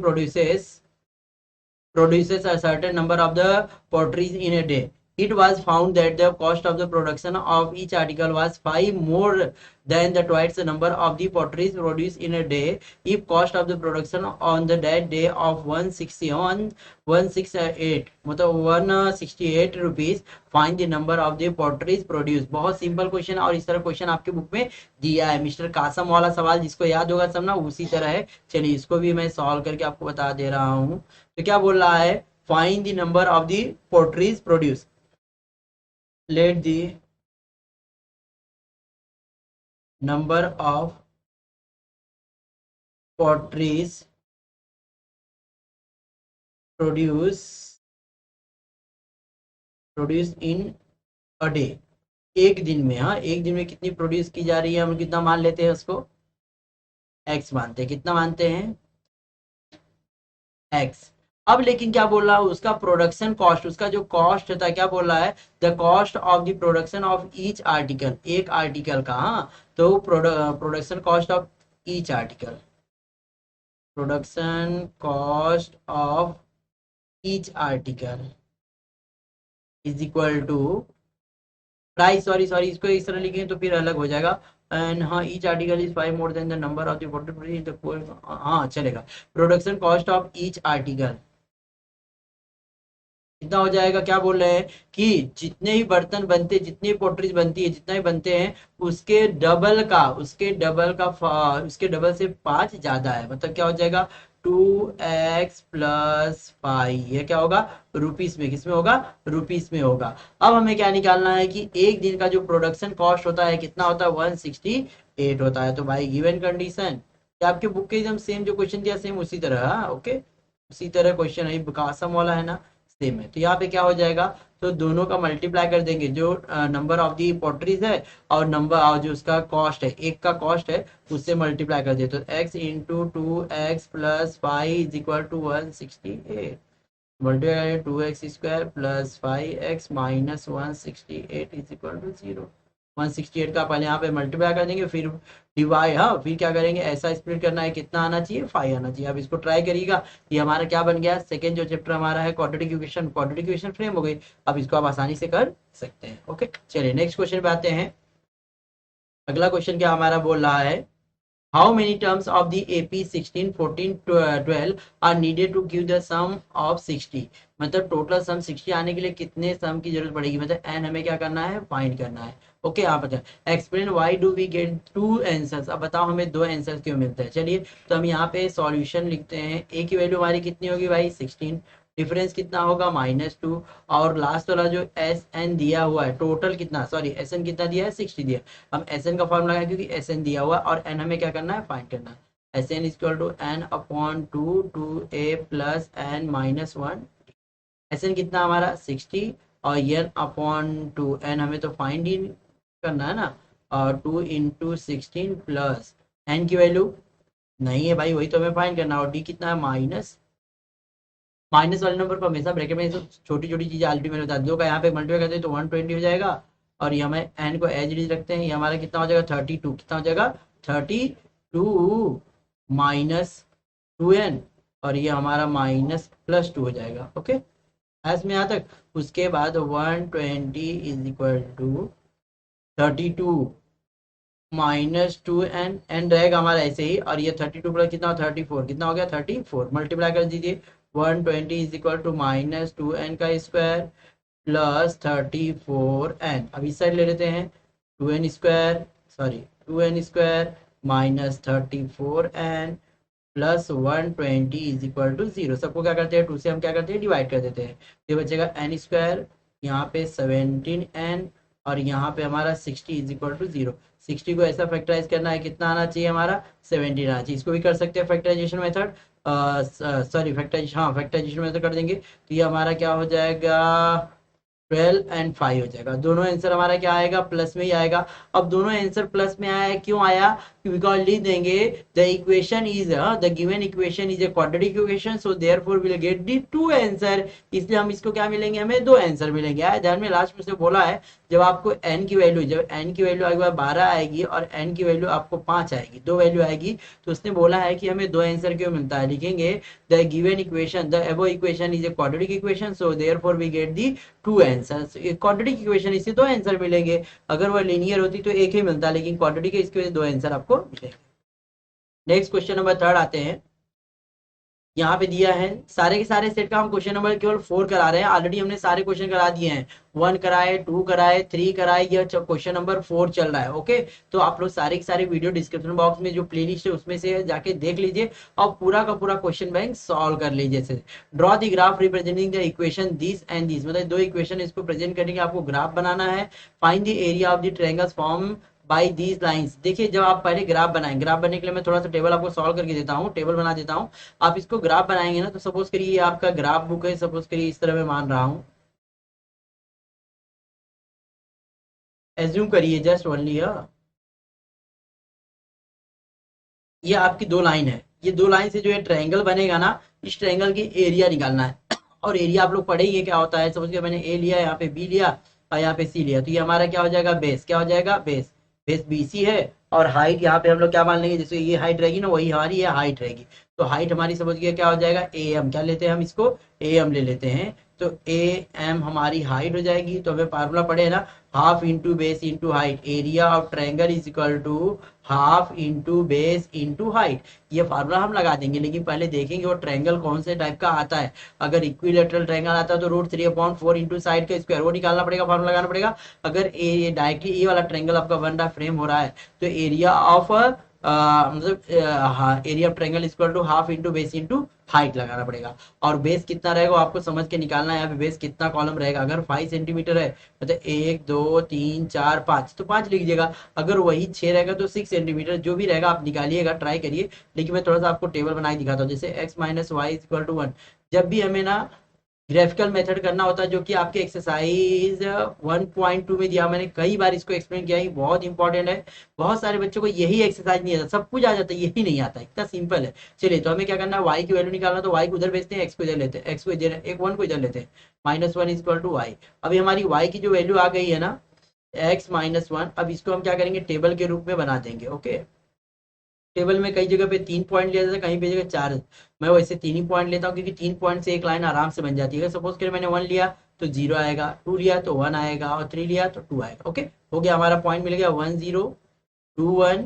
produces a certain number of the potteries in a day. It was found that the cost of the production of each article was 5 more than the twice the number of the potteries produced in a day. If cost of the production on the that day of 168 मतलब 168 rupees, find the number of the potteries produce. बहुत simple question और इस तरह question आपके book में दिया है। Mister Qasim वाला सवाल जिसको याद होगा सब ना, उसी तरह है। चलिए इसको भी मैं सॉल्व करके आपको बता दे रहा हूँ। तो क्या बोल रहा है, find the number of the potteries produce. Let the number of potteries produce in a day. एक दिन में, हाँ एक दिन में कितनी प्रोड्यूस की जा रही है, हम कितना मान लेते हैं उसको, एक्स मानते हैं। कितना मानते हैं, एक्स। अब लेकिन क्या बोल रहा है, उसका प्रोडक्शन कॉस्ट, उसका जो कॉस्ट होता है क्या बोल रहा है, the cost of the production of each article, एक आर्टिकल का। हाँ तो production cost of each article, production cost of each article is equal to price, sorry sorry इसको इस तरह लिखेंगे तो फिर अलग हो जाएगा। एंड हाँ each article is 5 more than the number of the, हाँ चलेगा। Production cost of each article कितना हो जाएगा, क्या बोल रहे हैं कि जितने ही बर्तन बनते, जितनी पोट्रीज बनती है, जितना ही बनते हैं उसके डबल का, उसके डबल से 5 ज्यादा है। मतलब क्या हो जाएगा 2x+5, ये क्या होगा रुपीस में, किस में होगा, रुपीस में होगा। अब हमें क्या निकालना है कि एक दिन का जो प्रोडक्शन कॉस्ट होता है कितना होता है 168 होता है। तो भाई गिवन कंडीशन, आपके बुक के एकदम सेम जो क्वेश्चन दिया सेम उसी तरह, हाँ ओके उसी तरह क्वेश्चन है, कासम वाला है ना सेम है। तो यहाँ पे क्या हो जाएगा, तो दोनों का मल्टीप्लाई कर देंगे, जो नंबर ऑफ दी पोट्रीज है और नंबर और जो उसका कॉस्ट है, एक का कॉस्ट है उससे मल्टीप्लाई कर दे। तो x into 2x+5 is equal to 168, multiply 2x² + 5x - 168 is equal to 0। 168 का पहले यहाँ पे मल्टीप्लाई कर देंगे, फिर डिवाइड, हाँ फिर क्या करेंगे, ऐसा स्प्लिट करना है, कितना आना चाहिए 5 आना चाहिए। अब इसको ट्राई करिएगा, ये हमारा क्या बन गया, सेकंड जो चैप्टर हमारा है क्वाड्रेटिक इक्वेशन फ्रेम हो गई। अब इसको आप आसानी से कर सकते हैं। ओके चलिए नेक्स्ट क्वेश्चन पे आते हैं। अगला क्वेश्चन क्या हमारा बोल रहा है, how many terms of the AP 16, 14, 12 are needed to give the sum of 60। मतलब टोटल सम 60 आने के लिए कितने सम की जरूरत पड़ेगी, मतलब n हमें क्या करना है, फाइंड करना है। ओके आप बताएं, explain why do we get 2 answers. अब बताओ हमें 2 आंसर क्यों मिलते हैं। चलिए तो हम यहाँ पे सॉल्यूशन लिखते हैं। ए की वैल्यू हमारी कितनी होगी भाई 16, डिफरेंस कितना होगा -2, और लास्ट वाला जो एस एन दिया हुआ है, टोटल कितना, सॉरी एस एन कितना दिया है 60 दिया। हम एस एन का फॉर्मूला है क्योंकि एस एन दिया हुआ है और एन हमें क्या करना है, फाइंड करना है। S N equal to n/2 2a + n-1। S N कितना हमारा 60 और n/2, एन हमें तो फाइंड ही करना है ना, और 2 × 16 प्लस एन की वैल्यू नहीं है भाई, वही तो हमें फाइंड करना है। और डी कितना है माइनस वाले नंबर को हमेशा ब्रैकेट में छोटी छोटी चीजें अल्टीमेट होता है। 2 का यहाँ पे मल्टीप्लाई करते हैं तो 120 हो जाएगा, और ये हमें एन को एज इट रखते हैं, ये हमारा कितना हो जाएगा 32, कितना हो जाएगा 32 -2n, और ये हमारा -+2 हो जाएगा। ओके एस में यहाँ तक। उसके बाद 120 is equal to 32 -2n, N रहेगा हमारा ऐसे ही, और ये 32 प्लस कितना 34, कितना हो गया 34, मल्टीप्लाई कर दीजिए। 120 इज इक्वल टू -2n का स्क्वायर प्लस 34n। अब इस साइड ले लेते हैं, 2n square, sorry 2n square -34n plus 120 is equal to 0। सबको क्या करते हैं, 2 से हम क्या करते हैं, डिवाइड कर देते हैं। ये बचेगा n स्क्वायर, यहाँ पे 17n, और यहाँ पे हमारा 60 इज इक्वल टू 0। 60 को ऐसा फैक्टराइज करना है, कितना आना चाहिए हमारा 17 आना चाहिए। इसको भी कर सकते हैं फैक्टराइजेशन मेथड, सॉरी फैक्टराइजेशन, हाँ फैक्टराइजेशन में से कर देंगे तो ये हमारा क्या हो जाएगा 12 एंड 5 हो जाएगा। दोनों आंसर हमारा क्या आएगा प्लस में ही आएगा। अब दोनों आंसर प्लस में आया है, क्यों आया, बिकॉज लिख देंगे the equation is the given equation is a quadratic equation, so therefore will get the two answer, इसलिए हम इसको क्या मिलेंगे, हमें दो आंसर मिलेंगे। आया ध्यान में, लास्ट में से बोला है जब आपको n की वैल्यू, जब n की वैल्यू आएगी 12 आएगी और n की वैल्यू आपको 5 आएगी, दो वैल्यू आएगी, तो उसने बोला है कि हमें दो आंसर क्यों मिलता है, लिखेंगे the given equation, the above equation is a quadratic equation, so therefore we get the two answers. Quadratic equation इससे दो आंसर मिलेंगे, अगर वह लीनियर होती तो एक ही मिलता, लेकिन क्वाड्रेटिक है इसकी वजह से दो आंसर आपको मिलेंगे। नेक्स्ट क्वेश्चन नंबर 3 आते हैं। यहाँ पे दिया है सारे के सारे सेट का हम क्वेश्चन नंबर केवल 4 करा रहे हैं, ऑलरेडी हमने सारे क्वेश्चन करा दिए हैं, 1 कराए, 2 कराए, 3 कराए, यह क्वेश्चन नंबर 4 चल रहा है। ओके, तो आप लोग सारे के सारे वीडियो डिस्क्रिप्शन बॉक्स में जो प्लेलिस्ट है उसमें से जाके देख लीजिए और पूरा का पूरा क्वेश्चन बैंक सॉल्व कर लीजिए। जैसे draw the graph representing the equation this and this, मतलब दो इक्वेशन इसको प्रेजेंट करने के आपको ग्राफ बनाना है। Find the area of the triangles form by these lines. देखिए जब आप पहले ग्राफ बनाएं, ग्राफ बनने के लिए मैं थोड़ा सा टेबल आपको सॉल्व करके देता हूँ, टेबल बना देता हूँ। आप इसको ग्राफ बनाएंगे ना, तो सपोज करिए ये आपका ग्राफ बुक है, सपोज करिए इस तरह मैं मान रहा हूँ, एज्यूम करिए जस्ट ओनली ये आपकी दो लाइन है, ये दो लाइन से जो है ट्रायंगल बनेगा ना, इस ट्रायंगल की एरिया निकालना है। और एरिया आप लोग पढ़ेंगे क्या होता है, समझ के मैंने ए लिया, यहाँ पे बी लिया और यहाँ पे सी लिया, तो ये हमारा क्या हो जाएगा बेस, क्या हो जाएगा बेस, बेस बी सी है। और हाइट यहाँ पे हम लोग क्या मान लेंगे, जैसे ये हाइट रहेगी ना वही हमारी ये हाइट रहेगी, तो हाइट हमारी समझ गया क्या हो जाएगा ए एम, क्या लेते हैं हम इसको ए एम ले लेते हैं, तो ए एम हमारी हाइट हो जाएगी। तो हमें फार्मूला पड़े ना, half into base into height, area of triangle is equal to half into base into height, ये फार्मूला हम लगा देंगे। लेकिन पहले देखेंगे वो ट्रायंगल कौन से टाइप का आता है, अगर इक्विलेटरल ट्रायंगल आता है तो √3/4 इंटू साइड का स्क्वायर वो निकालना पड़ेगा, फार्मूला लगाना पड़ेगा। अगर ए डायरेक्टली ए वाला ट्रायंगल आपका बन रहा फ्रेम हो रहा है, तो एरिया ऑफ मतलब area of triangle equal to half into base into height लगाना पड़ेगा। और बेस कितना रहेगा वो आपको समझ के निकालना है, यहाँ पे बेस कितना कॉलम रहेगा। अगर 5 सेंटीमीटर है मतलब 1 2 3 4 5, तो 5 लिख लीजिएगा। अगर वही 6 रहेगा तो 6 सेंटीमीटर, जो भी रहेगा आप निकालिएगा, ट्राई करिए। लेकिन मैं थोड़ा सा आपको टेबल बना के दिखाता हूँ, जैसे x minus y equal to 1, जब भी हमें ना ग्राफिकल मेथड करना होता है, जो कि आपके एक्सरसाइज 1.2 में दिया, मैंने कई बार इसको एक्सप्लेन किया, ये बहुत इंपॉर्टेंट है। बहुत सारे बच्चों को यही एक्सरसाइज नहीं आता, सब कुछ आ जाता है, यही नहीं आता, इतना सिंपल है। चलिए तो हमें क्या करना है, y की वैल्यू निकालना, तो y को उधर भेजते हैं, x को इधर लेते हैं, x को इधर, एक 1 को इधर लेते हैं, -1 इक्वल टू y। अभी हमारी y की जो वैल्यू आ गई है ना x -1, अब इसको हम क्या करेंगे टेबल के रूप में बना देंगे। ओके, टेबल में कई जगह पे 3 पॉइंट लिया जाता है, कहीं पे जगह 4, मैं वैसे 3 ही पॉइंट लेता हूँ, क्योंकि 3 पॉइंट से एक लाइन आराम से बन जाती है। सपोज करें मैंने 1 लिया तो 0 आएगा, 2 लिया तो 1 आएगा, और 3 लिया तो 2 आएगा। ओके, हो गया हमारा पॉइंट मिल गया, 1 0 2 1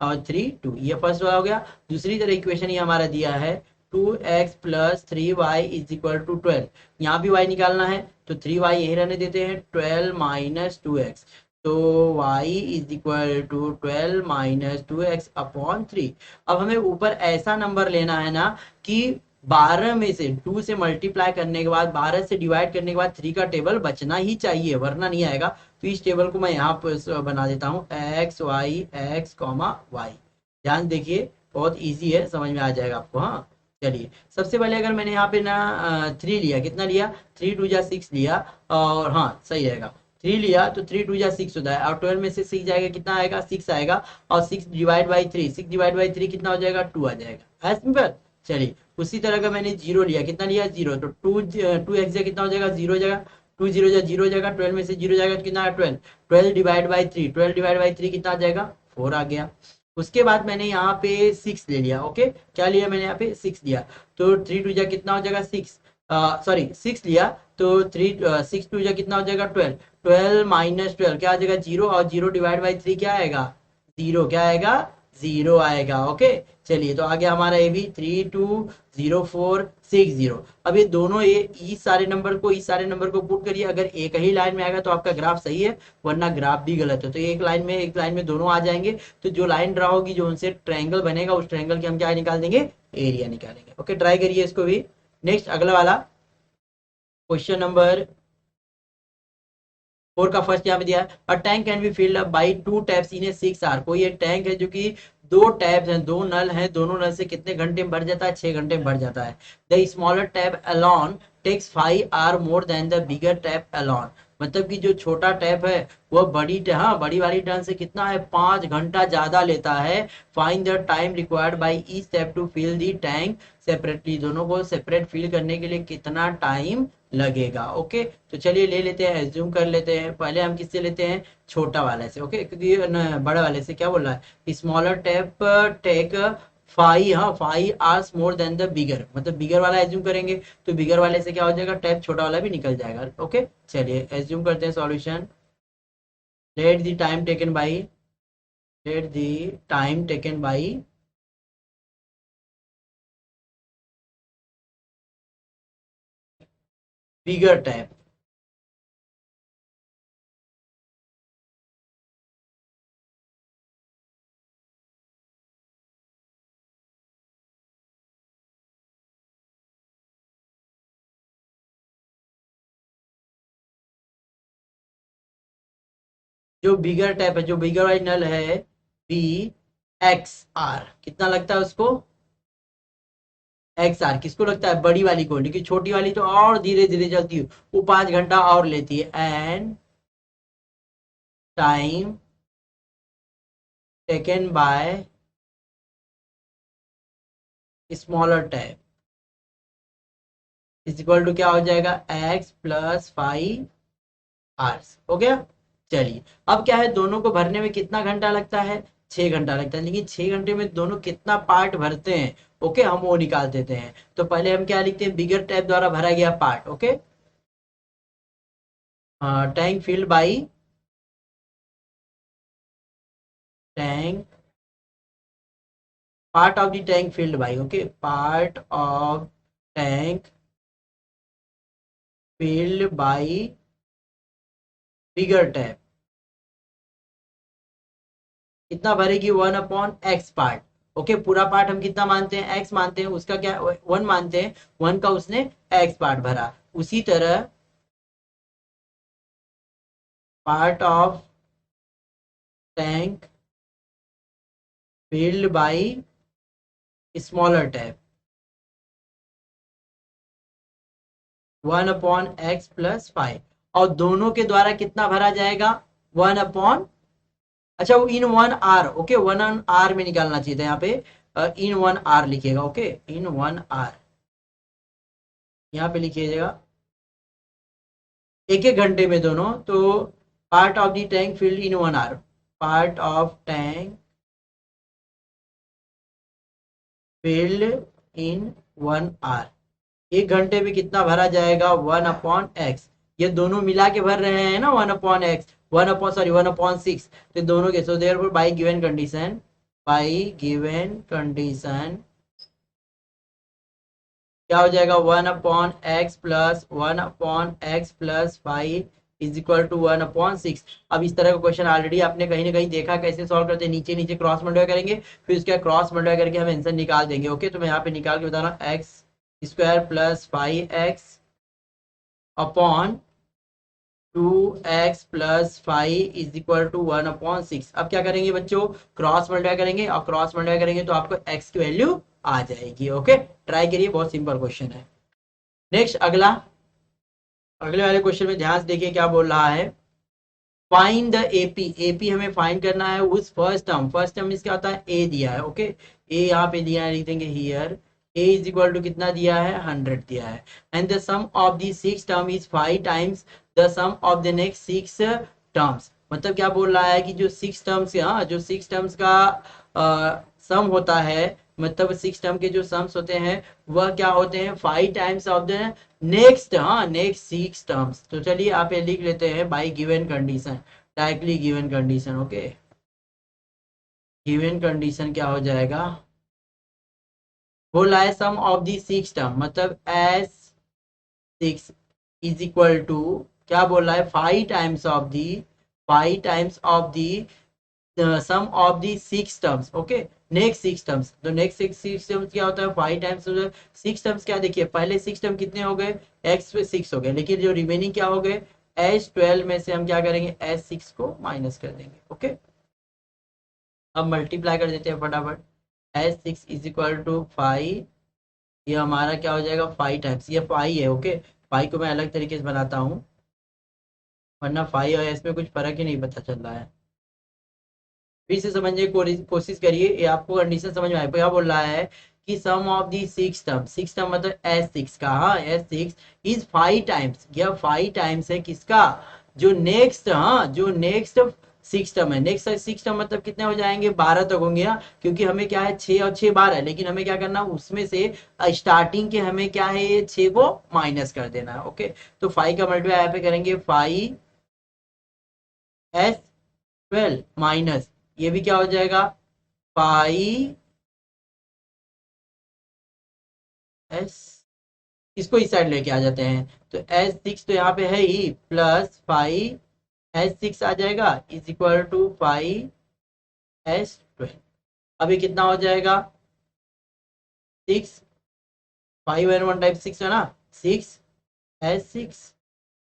और 3 2, ये फर्स्ट वाला हो गया। दूसरी तरह इक्वेशन ये हमारा दिया है 2x + 3y is equal to 12, यहाँ भी y निकालना है, तो 3y यही रहने देते हैं, 12 - 2x, तो y is equal to 12 - 2x upon 3। अब हमें ऊपर ऐसा नंबर लेना है ना कि 12 में से 2 से मल्टीप्लाई करने के बाद, 12 से डिवाइड करने के बाद 3 का टेबल बचना ही चाहिए, वरना नहीं आएगा। तो इस टेबल को मैं यहाँ पर बना देता हूँ, x y x, y। ध्यान देखिए बहुत इजी है, समझ में आ जाएगा आपको। हाँ चलिए, सबसे पहले अगर मैंने यहाँ पे ना 3 लिया, कितना लिया, 3 2 जा 6 लिया, और हाँ सही रहेगा 3 लिया, तो 3 2 जा 6 होता है, और 12 में से 6 जाएगा, कितना आएगा 6 आएगा, और 6 डिवाइड बाई 3, 6 डिवाइड बाई 3 कितना हो जाएगा 2 आ जाएगा, है सिंपल। चलिए उसी तरह का मैंने 0 लिया, कितना लिया 0, तो 2 एक्स कितना हो जाएगा 0 हो जाएगा, 2 0 जा 0 हो जाएगा, 12 में से 0 जाएगा तो कितना है 12, 12 डिवाइड बाई 3, 12 डिवाइड बाई 3 कितना आ जाएगा 4 आ गया। उसके बाद मैंने यहाँ पे 6 ले लिया। ओके, क्या लिया मैंने यहाँ पे 6 लिया, तो 3 2 जा कितना हो जाएगा 6, सॉरी 6 लिया, तो 6 2 जा कितना हो जाएगा 12, 12 - 12 क्या आ जाएगा 0, और 0 डिवाइड बाई 3 क्या आएगा 0, क्या आएगा 0 आएगा। ओके, चलिए तो आ गया हमारा ये भी 3 2 0 4 6 0। अब ये दोनों ये इस सारे नंबर को पुट करिए, अगर एक ही लाइन में आएगा तो आपका ग्राफ सही है, वरना ग्राफ भी गलत है। तो एक लाइन में दोनों आ जाएंगे, तो जो लाइन ड्रा होगी, जो उनसे ट्रायंगल बनेगा, उस ट्रायंगल के हम क्या निकाल देंगे, एरिया निकालेंगे। ओके, ट्राई करिए इसको भी। नेक्स्ट अगला वाला क्वेश्चन नंबर 4 का फर्स्ट यहाँ पे दिया है, a tank can be filled up by 2 taps in a 6 hour. कोई एक टैंक है जो कि दो टैब्स हैं, दो नल हैं, दोनों नल से कितने घंटे में भर जाता है? 6 घंटे में भर जाता है। The smaller tap alone takes 5 hour more than the bigger tap alone. मतलब कि जो छोटा टैप है वह हाँ बड़ी वाली टर्न से कितना है? 5 घंटा ज्यादा लेता है। Find the time required by each tap to fill the tank separately. दोनों को सेपरेट फिल करने के लिए कितना टाइम लगेगा? ओके, तो चलिए ले लेते हैं, एज्यूम कर लेते हैं। पहले हम किससे लेते हैं? छोटा वाले से। ओके, क्योंकि बड़े वाले से क्या बोल रहा है? Smaller tap take 5 hours more than the bigger, मतलब बिगर वाला एज्यूम करेंगे तो बिगर वाले से क्या हो जाएगा? टैप छोटा वाला भी निकल जाएगा। ओके, चलिए एज्यूम करते हैं solution. Let the time taken by let the time taken by bigger tap. जो बिगर टैप है, जो बिगर वाली नल है, बी एक्स आर, कितना लगता है उसको? एक्स आर किसको लगता है? बड़ी वाली को, लेकिन छोटी वाली तो और धीरे धीरे चलती है, वो 5 घंटा और लेती है। And time taken by smaller tap is equal to क्या हो जाएगा? X plus 5 hours. हो गया। चलिए, अब क्या है, दोनों को भरने में कितना घंटा लगता है? 6 घंटा लगता है। लेकिन 6 घंटे में दोनों कितना पार्ट भरते हैं? ओके, हम वो निकाल देते हैं। तो पहले हम क्या लिखते हैं? बिगर टैप द्वारा भरा गया part. Okay, tank field by tank part of the tank field by, okay, part of tank field by bigger tap कितना भरेगी? 1/x part. ओके, पूरा पार्ट हम कितना मानते हैं? x मानते हैं, उसका क्या 1 मानते हैं, 1 का उसने x पार्ट भरा। उसी तरह part of tank field by smaller tap 1/x+5, और दोनों के द्वारा कितना भरा जाएगा? 1 अच्छा, वो इन 1 आर, ओके, 1 आर में निकालना चाहिए था यहाँ पे। इन 1 आर लिखिएगा। ओके, इन 1 आर यहाँ पे लिखिएगा, एक एक घंटे में दोनों। तो part of the tank filled in 1 hour, part of tank filled in 1 hour, 1 घंटे में कितना भरा जाएगा? 1/x। ये दोनों मिला के भर रहे हैं ना, 1/x, 1/6। तो दोनों के, so therefore by given condition क्या हो जाएगा? 1/x+1/x+5 is equal to 1/6। अब इस तरह का क्वेश्चन ऑलरेडी आपने कहीं ना कहीं देखा कैसे सॉल्व करते हैं। नीचे नीचे क्रॉस मल्टीप्लाई करेंगे, फिर उसके क्रॉस मल्टीप्लाई करके हम आंसर निकाल देंगे। ओके, तो मैं यहाँ पे निकाल के बता रहा हूँ, x² + 5x upon 2x+5 is equal to 1/6। अब क्या करेंगे बच्चों? क्रॉस मल्टीप्लाई करेंगे, और क्रॉस मल्टीप्लाई करेंगे तो आपको x की वैल्यू आ जाएगी। ओके, ट्राई करिए, बहुत सिंपल क्वेश्चन है। नेक्स्ट, अगले वाले क्वेश्चन में ध्यान से देखिए क्या बोल रहा है। Find the AP. एपी हमें फाइंड करना है उस फर्स्ट टर्म इसका होता है ए दिया है। ओके, ए यहाँ पे दिया है, लिख देंगे here A is equal to कितना दिया है? 100 दिया है। And the sum of the 6 term is 5 times the sum of the next 6 terms. मतलब क्या बोल रहा है कि जो 6 टर्म्स, हाँ, जो 6 टर्म्स का सम होता है, मतलब 6 टर्म के जो सम्स होते हैं वह क्या होते हैं? 5 टाइम्स ऑफ द नेक्स्ट, हाँ, नेक्स्ट 6 टर्म्स। तो चलिए आप ये लिख लेते हैं by given condition, directly given condition. Okay, given condition क्या हो जाएगा? बोला है सम ऑफ दी 6 टर्म, मतलब S6 इज इक्वल टू क्या बोल रहा है? 5 times of the sum of the 6 terms. Okay, next 6 terms. तो नेक्स्ट 6 टर्म्स क्या होता है? 5 टाइम्स 6 टर्म्स। क्या देखिए, पहले 6 टर्म कितने हो गए? x पे 6 हो गए, लेकिन जो रिमेनिंग क्या हो गए? S12 में से हम क्या करेंगे? S6 को माइनस कर देंगे। ओके, अब मल्टीप्लाई कर देते हैं फटाफट। S6 इज इक्वल टू 5, ये हमारा क्या हो जाएगा 5 टाइम्स, ये 5 है। ओके, 5 को मैं अलग तरीके से बनाता हूँ, वरना 5 और S में कुछ फर्क ही नहीं पता चल रहा है। फिर से समझने की कोशिश करिए, ये आपको कंडीशन समझ में आए। क्या बोल रहा है कि सम ऑफ दी सिक्स टर्म मतलब S6 का, हाँ S6 इज 5 टाइम्स, यह 5 टाइम्स है किसका, जो नेक्स्ट, हाँ जो नेक्स्ट सिक्स टर्म है। नेक्स्ट सिक्स टर्म मतलब कितने हो जाएंगे, 12 तक होंगे, हाँ क्योंकि हमें क्या है 6 और 6 12 है, लेकिन हमें क्या करना उसमें से स्टार्टिंग के हमें क्या है ये 6 को माइनस कर देना है। ओके, तो 5 का मल्टीप्लाई यहाँ पे करेंगे 5S12 माइनस, ये भी क्या हो जाएगा 5S, इसको इस साइड लेके आ जाते हैं, तो S6 तो यहाँ पे है ही, प्लस 5S6 आ जाएगा इज इक्वल टू 5S12। अभी कितना हो जाएगा 6, 5 एंड 1 टाइप 6 है ना, 6S6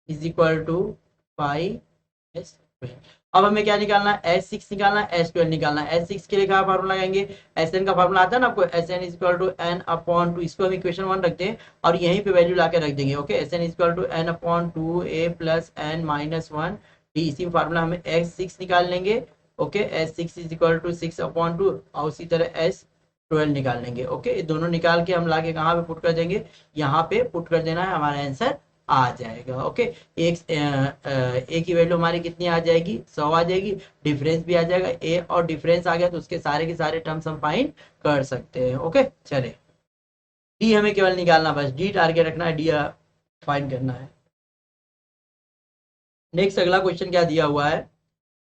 is equal to 5S12। अब हमें क्या निकालना है, S6 निकालना है, S12 निकालना है। S6 के लिए क्या फार्मूला लगाएंगे, Sn का फार्मूला आता है ना आपको, Sn is equal to n upon 2, इसको हम इक्वेशन 1 रखते हैं और यहीं पे वैल्यू लाके रख देंगे। Okay, Sn is equal to n upon 2a plus n minus 1 d, इसी फार्मूला हमें S6 निकाल लेंगे। Okay, S6 is equal to 6 upon 2 और उसी तरह S12 निकाल लेंगे। ओके, दोनों निकाल के हम लाके कहाँ पे पुट कर देंगे, यहाँ पे पुट कर देना है, हमारा आंसर आ जाएगा। ओके, ए की वैल्यू हमारी कितनी आ जाएगी 100 आ जाएगी, डिफरेंस भी आ जाएगा, ए और डिफरेंस आ गया तो उसके सारे के सारे टर्म्स हम फाइंड कर सकते हैं। ओके, चले डी हमें केवल निकालना, बस डी टारगेट रखना है, डी फाइंड करना है। नेक्स्ट अगला क्वेश्चन क्या दिया हुआ है,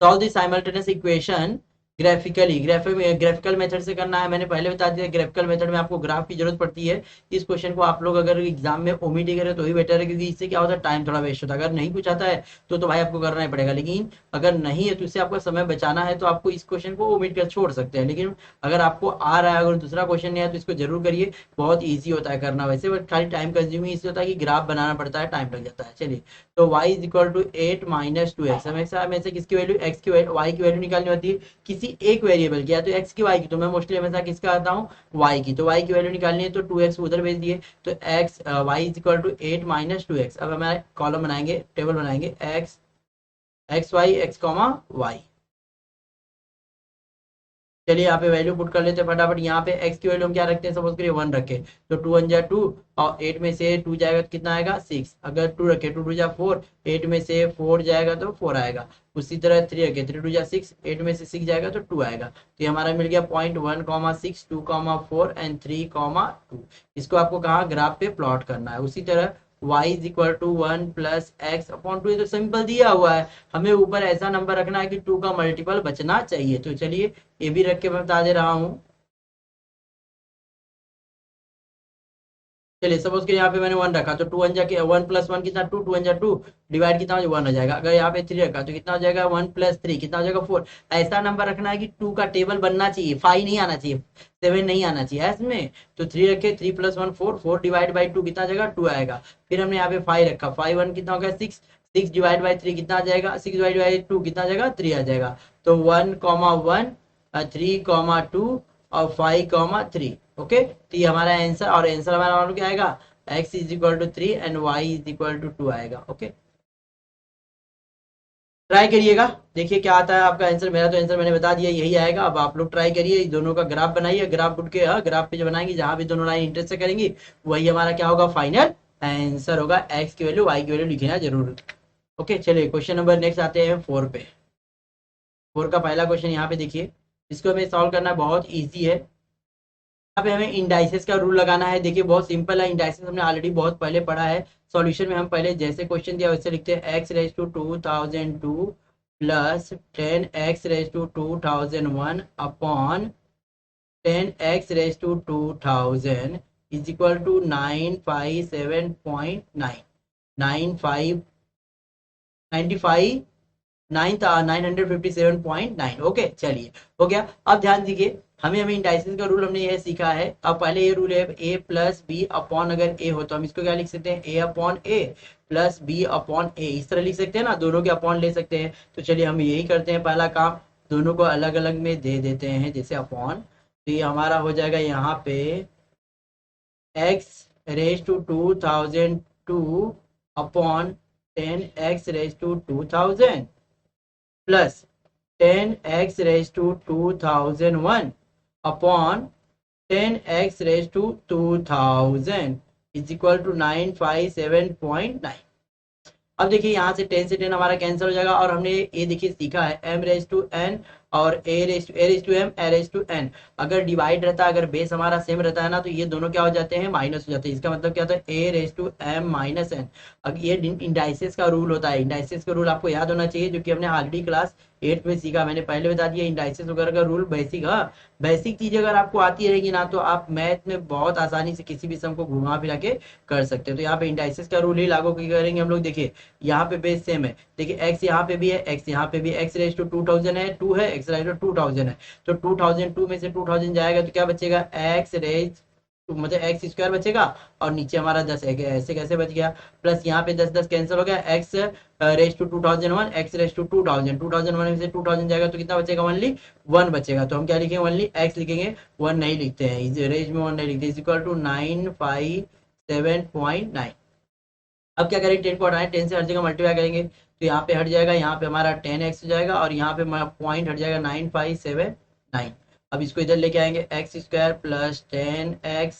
solve the simultaneous equation graphically, graphical method से करना है। मैंने पहले बता दिया ग्राफिकल मेथड में आपको ग्राफ की जरूरत पड़ती है। इस क्वेश्चन को आप लोग अगर एग्जाम में ओमिट ही करें तो ही बेटर है, क्योंकि इससे क्या होता है टाइम थोड़ा वेस्ट होता है। अगर नहीं कुछ आता है तो भाई आपको करना ही पड़ेगा, लेकिन अगर नहीं है तो इससे आपको समय बचाना है तो आपको इस क्वेश्चन को ओमिट कर छोड़ सकते हैं। लेकिन अगर आपको आ रहा है, अगर दूसरा क्वेश्चन नहीं आया तो इसको जरूर करिए, बहुत ईजी होता है करना वैसे, बट खाली टाइम कंज्यूमिंग इसलिए होता है कि ग्राफ बनाना पड़ता है, टाइम लग जाता है। चलिए, तो y is equal to 8 minus 2x, हमेशा किसकी वैल्यू x की वैल्यू y की वैल्यू निकालनी होती है किसी एक वेरिएबल की, या तो x की y की, तो मैं मोस्टली हमेशा किसका आता हूँ y की, तो y की वैल्यू निकालनी है तो 2x उधर भेज दिए, तो x y is equal to 8 minus 2x। अब हमारे कॉलम बनाएंगे, टेबल बनाएंगे x y x comma y। चलिए यहाँ पे वैल्यू पुट कर लेते हैं फटाफट। यहाँ पे x की वैल्यू हम क्या रखते हैं, सपोज करिए 1 रखे, तो 2 1 जा 2 और 8 में से 2 जाएगा तो कितना आएगा 6। अगर 2 रखे 2 2 जा 4, 8 में से 4 जाएगा तो 4 आएगा। उसी तरह 3 रखे 3 2 जा 6, 8 में से 6 जाएगा तो 2 आएगा। तो ये हमारा मिल गया पॉइंट 1,6 2,4 एंड 3,2। इसको आपको कहाँ ग्राफ पे प्लॉट करना है। उसी तरह y is equal to 1 plus x upon 2, ये तो सिंपल दिया हुआ है, हमें ऊपर ऐसा नंबर रखना है कि 2 का मल्टीपल बचना चाहिए। तो चलिए ये भी रख के मैं बता दे रहा हूँ। चलिए सपोज के यहाँ पे मैंने 1 रखा, तो 2 1 जाके 1 प्लस 1 कितना 2, 2 1 जा 2, डिवाइड कितना हो 1 हो जाएगा। अगर यहाँ पे 3 रखा तो कितना हो जाएगा 1 प्लस 3 कितना हो जाएगा 4। ऐसा नंबर रखना है कि 2 का टेबल बनना चाहिए, 5 नहीं आना चाहिए, 7 नहीं आना चाहिए इसमें। तो 3 रखे 3 प्लस 1 4, 4 डिवाइड बाई 2 कितना आ जाएगा 2 आएगा। फिर हमने यहाँ पे 5 रखा, 5 1 कितना हो गया 6, 6 डिवाइड बाई 3 कितना आ जाएगा, 6 डिवाइड बाई 2 कितना आ जाएगा 3 आ जाएगा। तो 1,1 3,2 और 5,3। ओके, तो ये हमारा आंसर, और आंसर हमारा मालूम क्या आएगा, x is equal to 3 and y is equal to 2 आएगा। ओके, ट्राई करिएगा, देखिए क्या आता है आपका आंसर। मेरा तो आंसर मैंने बता दिया यही आएगा। अब आप लोग ट्राई करिए, दोनों का ग्राफ बनाइए, ग्राफ उठ के ग्राफ पे जो बनाएंगे जहां भी दोनों लाइन इंटरसेक्ट करेंगी वही हमारा क्या होगा फाइनल आंसर होगा। x की वैल्यू y की वैल्यू लिखना जरूर। ओके, चलिए क्वेश्चन नंबर नेक्स्ट आते हैं 4 पे। 4 का पहला क्वेश्चन यहाँ पे देखिए, इसको हमें सॉल्व करना बहुत ईजी है। यहाँ पे हमें इंडाइसेस का रूल लगाना है। देखिए बहुत सिंपल है, इंडाइसेस हमने ऑलरेडी बहुत पहले पढ़ा है। सॉल्यूशन में हम पहले जैसे क्वेश्चन दिया वैसे लिखते हैं, x raise to 2002 plus 10x raise to 2001 upon 10x raise to 2000 is equal to 957.9 95 95 957.9। Okay, चलिए हो गया। अब ध्यान दीजिए, हमें इंडाइसिस का रूल हमने ये सीखा है। अब पहले ये रूल है a प्लस बी अपॉन, अगर a हो तो हम इसको क्या लिख सकते हैं, a upon A plus B upon A, इस तरह लिख सकते हैं ना, दोनों के अपॉन ले सकते हैं। तो चलिए हम यही करते हैं पहला काम। दोनों को अलग अलग में दे देते हैं जैसे अपॉन, तो ये हमारा हो जाएगा यहाँ पे x raise to 2002 upon 10x raise to 2000 plus 10x raise to 2001 upon 10x raise to 2000 is equal to 957.9। अब देखिए यहाँ से 10 से 10 हमारा कैंसिल हो जाएगा, और हमने ये देखिए सीखा है m रेज टू n और a raise to m a raise to n। अगर डिवाइड रहता है, अगर बेस हमारा सेम रहता है ना, तो ये दोनों क्या हो जाते हैं, माइनस हो जाते हैं। इसका मतलब क्या होता है, a raise to m minus n। अब ये इंडाइसिस का रूल होता है, इंडाइसिस का रूल आपको याद होना चाहिए, जो कि हमने ऑलरेडी क्लास 8 में सीखा। मैंने पहले बता दिया इंडाइसिस वगैरह का रूल बेसिक। हाँ, बेसिक चीज अगर आपको आती रहेगी ना, तो आप मैथ में बहुत आसानी से किसी भी सम को घुमा फिरा के कर सकते हो। तो यहाँ पे इंडाइसिस का रूल ही लागू करेंगे हम लोग। देखिए यहाँ पे बेस सेम है, देखिए x यहाँ पे भी है, x यहाँ पे भी, x रेज टू 2000 है, 2 है, x रेज टू 2000 है, तो 2002 में से 2000 जाएगा तो क्या बचेगा, x रेज मतलब एक्स स्क्वायर बचेगा, और नीचे हमारा 10 है, ऐसे कैसे बच गया, प्लस यहाँ पे 10 10 कैंसिल हो गया, x raise to 2001, x raise to 2000, 2001 में से 2000 जाएगा तो कितना बचेगा, ओनली 1 बचेगा। तो हम क्या लिखेंगे, ओनली एक्स लिखेंगे, 1 नहीं लिखते हैं, रेज में 1 नहीं लिखते। Is equal to 957.9। अब क्या करेंगे, 10 को हटाएं, 10 से हर जगह मल्टीप्लाई करेंगे, तो यहाँ पे हट जाएगा, यहाँ पे हमारा 10x हो जाएगा, और यहाँ पे पॉइंट हट जाएगा 9579। अब इसको इधर लेके आएंगे, x square plus 10x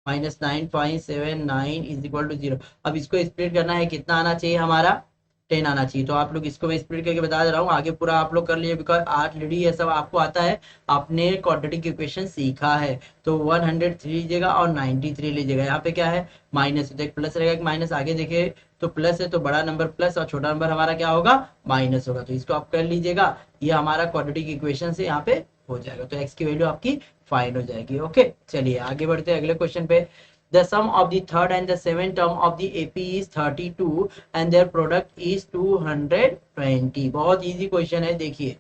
minus 9579 is equal to 0। अब इसको स्प्लिट करना है, कितना आना चाहिए हमारा, 10 आना चाहिए। तो आप लोग इसको मैं स्प्लिट करके बता दे रहा हूँ, आगे पूरा आप लोग कर लिए, बिकॉज ऑलरेडी ये सब आपको आता है, आपने क्वाड्रेटिक इक्वेशन सीखा है। तो 103 लीजिएगा और 93 लीजिएगा। यहाँ पे क्या है, माइनस, तो एक प्लस रहेगा, एक माइनस, आगे देखिए तो प्लस है, तो बड़ा नंबर प्लस और छोटा नंबर हमारा क्या होगा, माइनस होगा। तो इसको आप कर लीजिएगा, ये हमारा क्वाड्रेटिक इक्वेशन से यहाँ पे हो जाएगा। तो एक्स की वैल्यू आपकी फाइंड हो जाएगी। ओके, चलिए आगे बढ़ते हैं अगले क्वेश्चन पे। The sum of the third and the seventh term of the AP is 32 and their product is 220। बहुत इजी क्वेश्चन है, देखिए।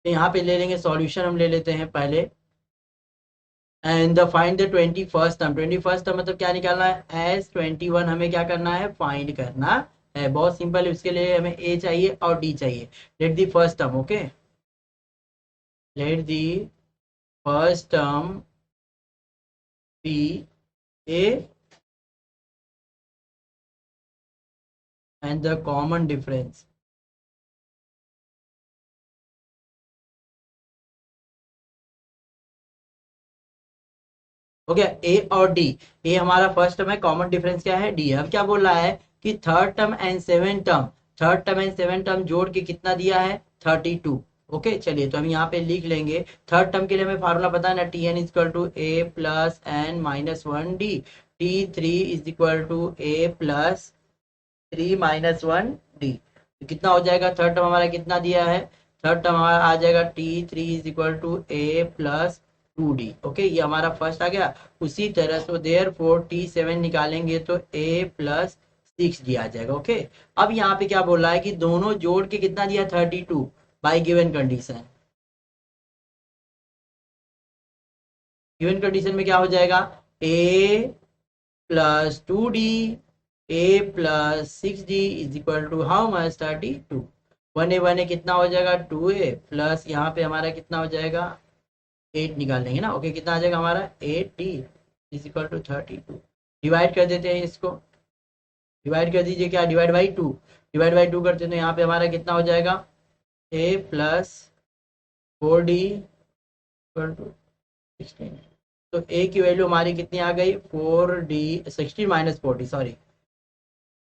तो यहाँ पे ले लेंगे सॉल्यूशन, हम ले लेते हैं पहले। And the find the 21st term, 21st term मतलब क्या निकालना है, एज 21 हमें क्या करना है, फाइंड करना है। बहुत सिंपल है, उसके लिए हमें ए चाहिए और डी चाहिए। Let the first term, okay, let the first term b a and the common difference। हो गया ए और डी। ए हमारा फर्स्ट टर्म है, कॉमन डिफरेंस क्या है, डी है। अब क्या बोल रहा है कि third term and seven term, third term and seven term जोड़ के कितना दिया है, 32। ओके, चलिए तो हम यहाँ पे लिख लेंगे। थर्ड टर्म के लिए हमें फार्मूला पता है ना, t n is equal to a plus n minus 1 d, t three is equal to a plus 3 minus 1 d. तो कितना हो जाएगा, थर्ड टर्म हमारा कितना दिया है, थर्ड टर्म हमारा आ जाएगा T3 is equal to a plus 2D। Okay, ये हमारा फर्स्ट आ गया। उसी तरह से देयरफॉर T7 निकालेंगे तो a प्लस 6D आ जाएगा। ओके, अब यहाँ पे क्या बोल रहा है कि दोनों जोड़ के कितना दिया, 32 by given condition. Given condition में क्या हो जाएगा, a plus 2D a plus 6D is equal to how much, 32। One A कितना हो जाएगा, 2a प्लस यहाँ पे हमारा कितना हो जाएगा, 8 निकाल लेंगे ना। ओके, कितना आ जाएगा हमारा, 8D is equal to 32। Divide कर देते हैं इसको, डिवाइड कर दीजिए, क्या, डिवाइड बाई 2, डिवाइड बाई 2 करते हैं तो यहाँ पे हमारा कितना हो जाएगा, a plus 4D equal to 16। तो a की वैल्यू हमारी कितनी आ गई, 4D 16 माइनस 4D, सॉरी,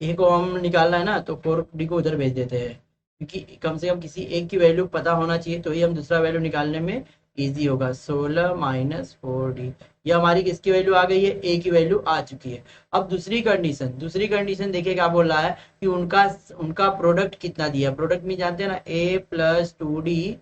ए को हम निकालना है ना, तो 4D को उधर भेज देते हैं, क्योंकि कम से कम किसी एक की वैल्यू पता होना चाहिए, तो ही हम दूसरा वैल्यू निकालने में इजी होगा। 16 माइनस 4D, ये हमारी किसकी वैल्यू आ गई है, ए की वैल्यू आ चुकी है। अब दूसरी कंडीशन, दूसरी कंडीशन देखिए क्या बोल रहा है कि उनका उनका प्रोडक्ट कितना दिया, प्रोडक्ट में जानते हैं ना, a प्लस 2D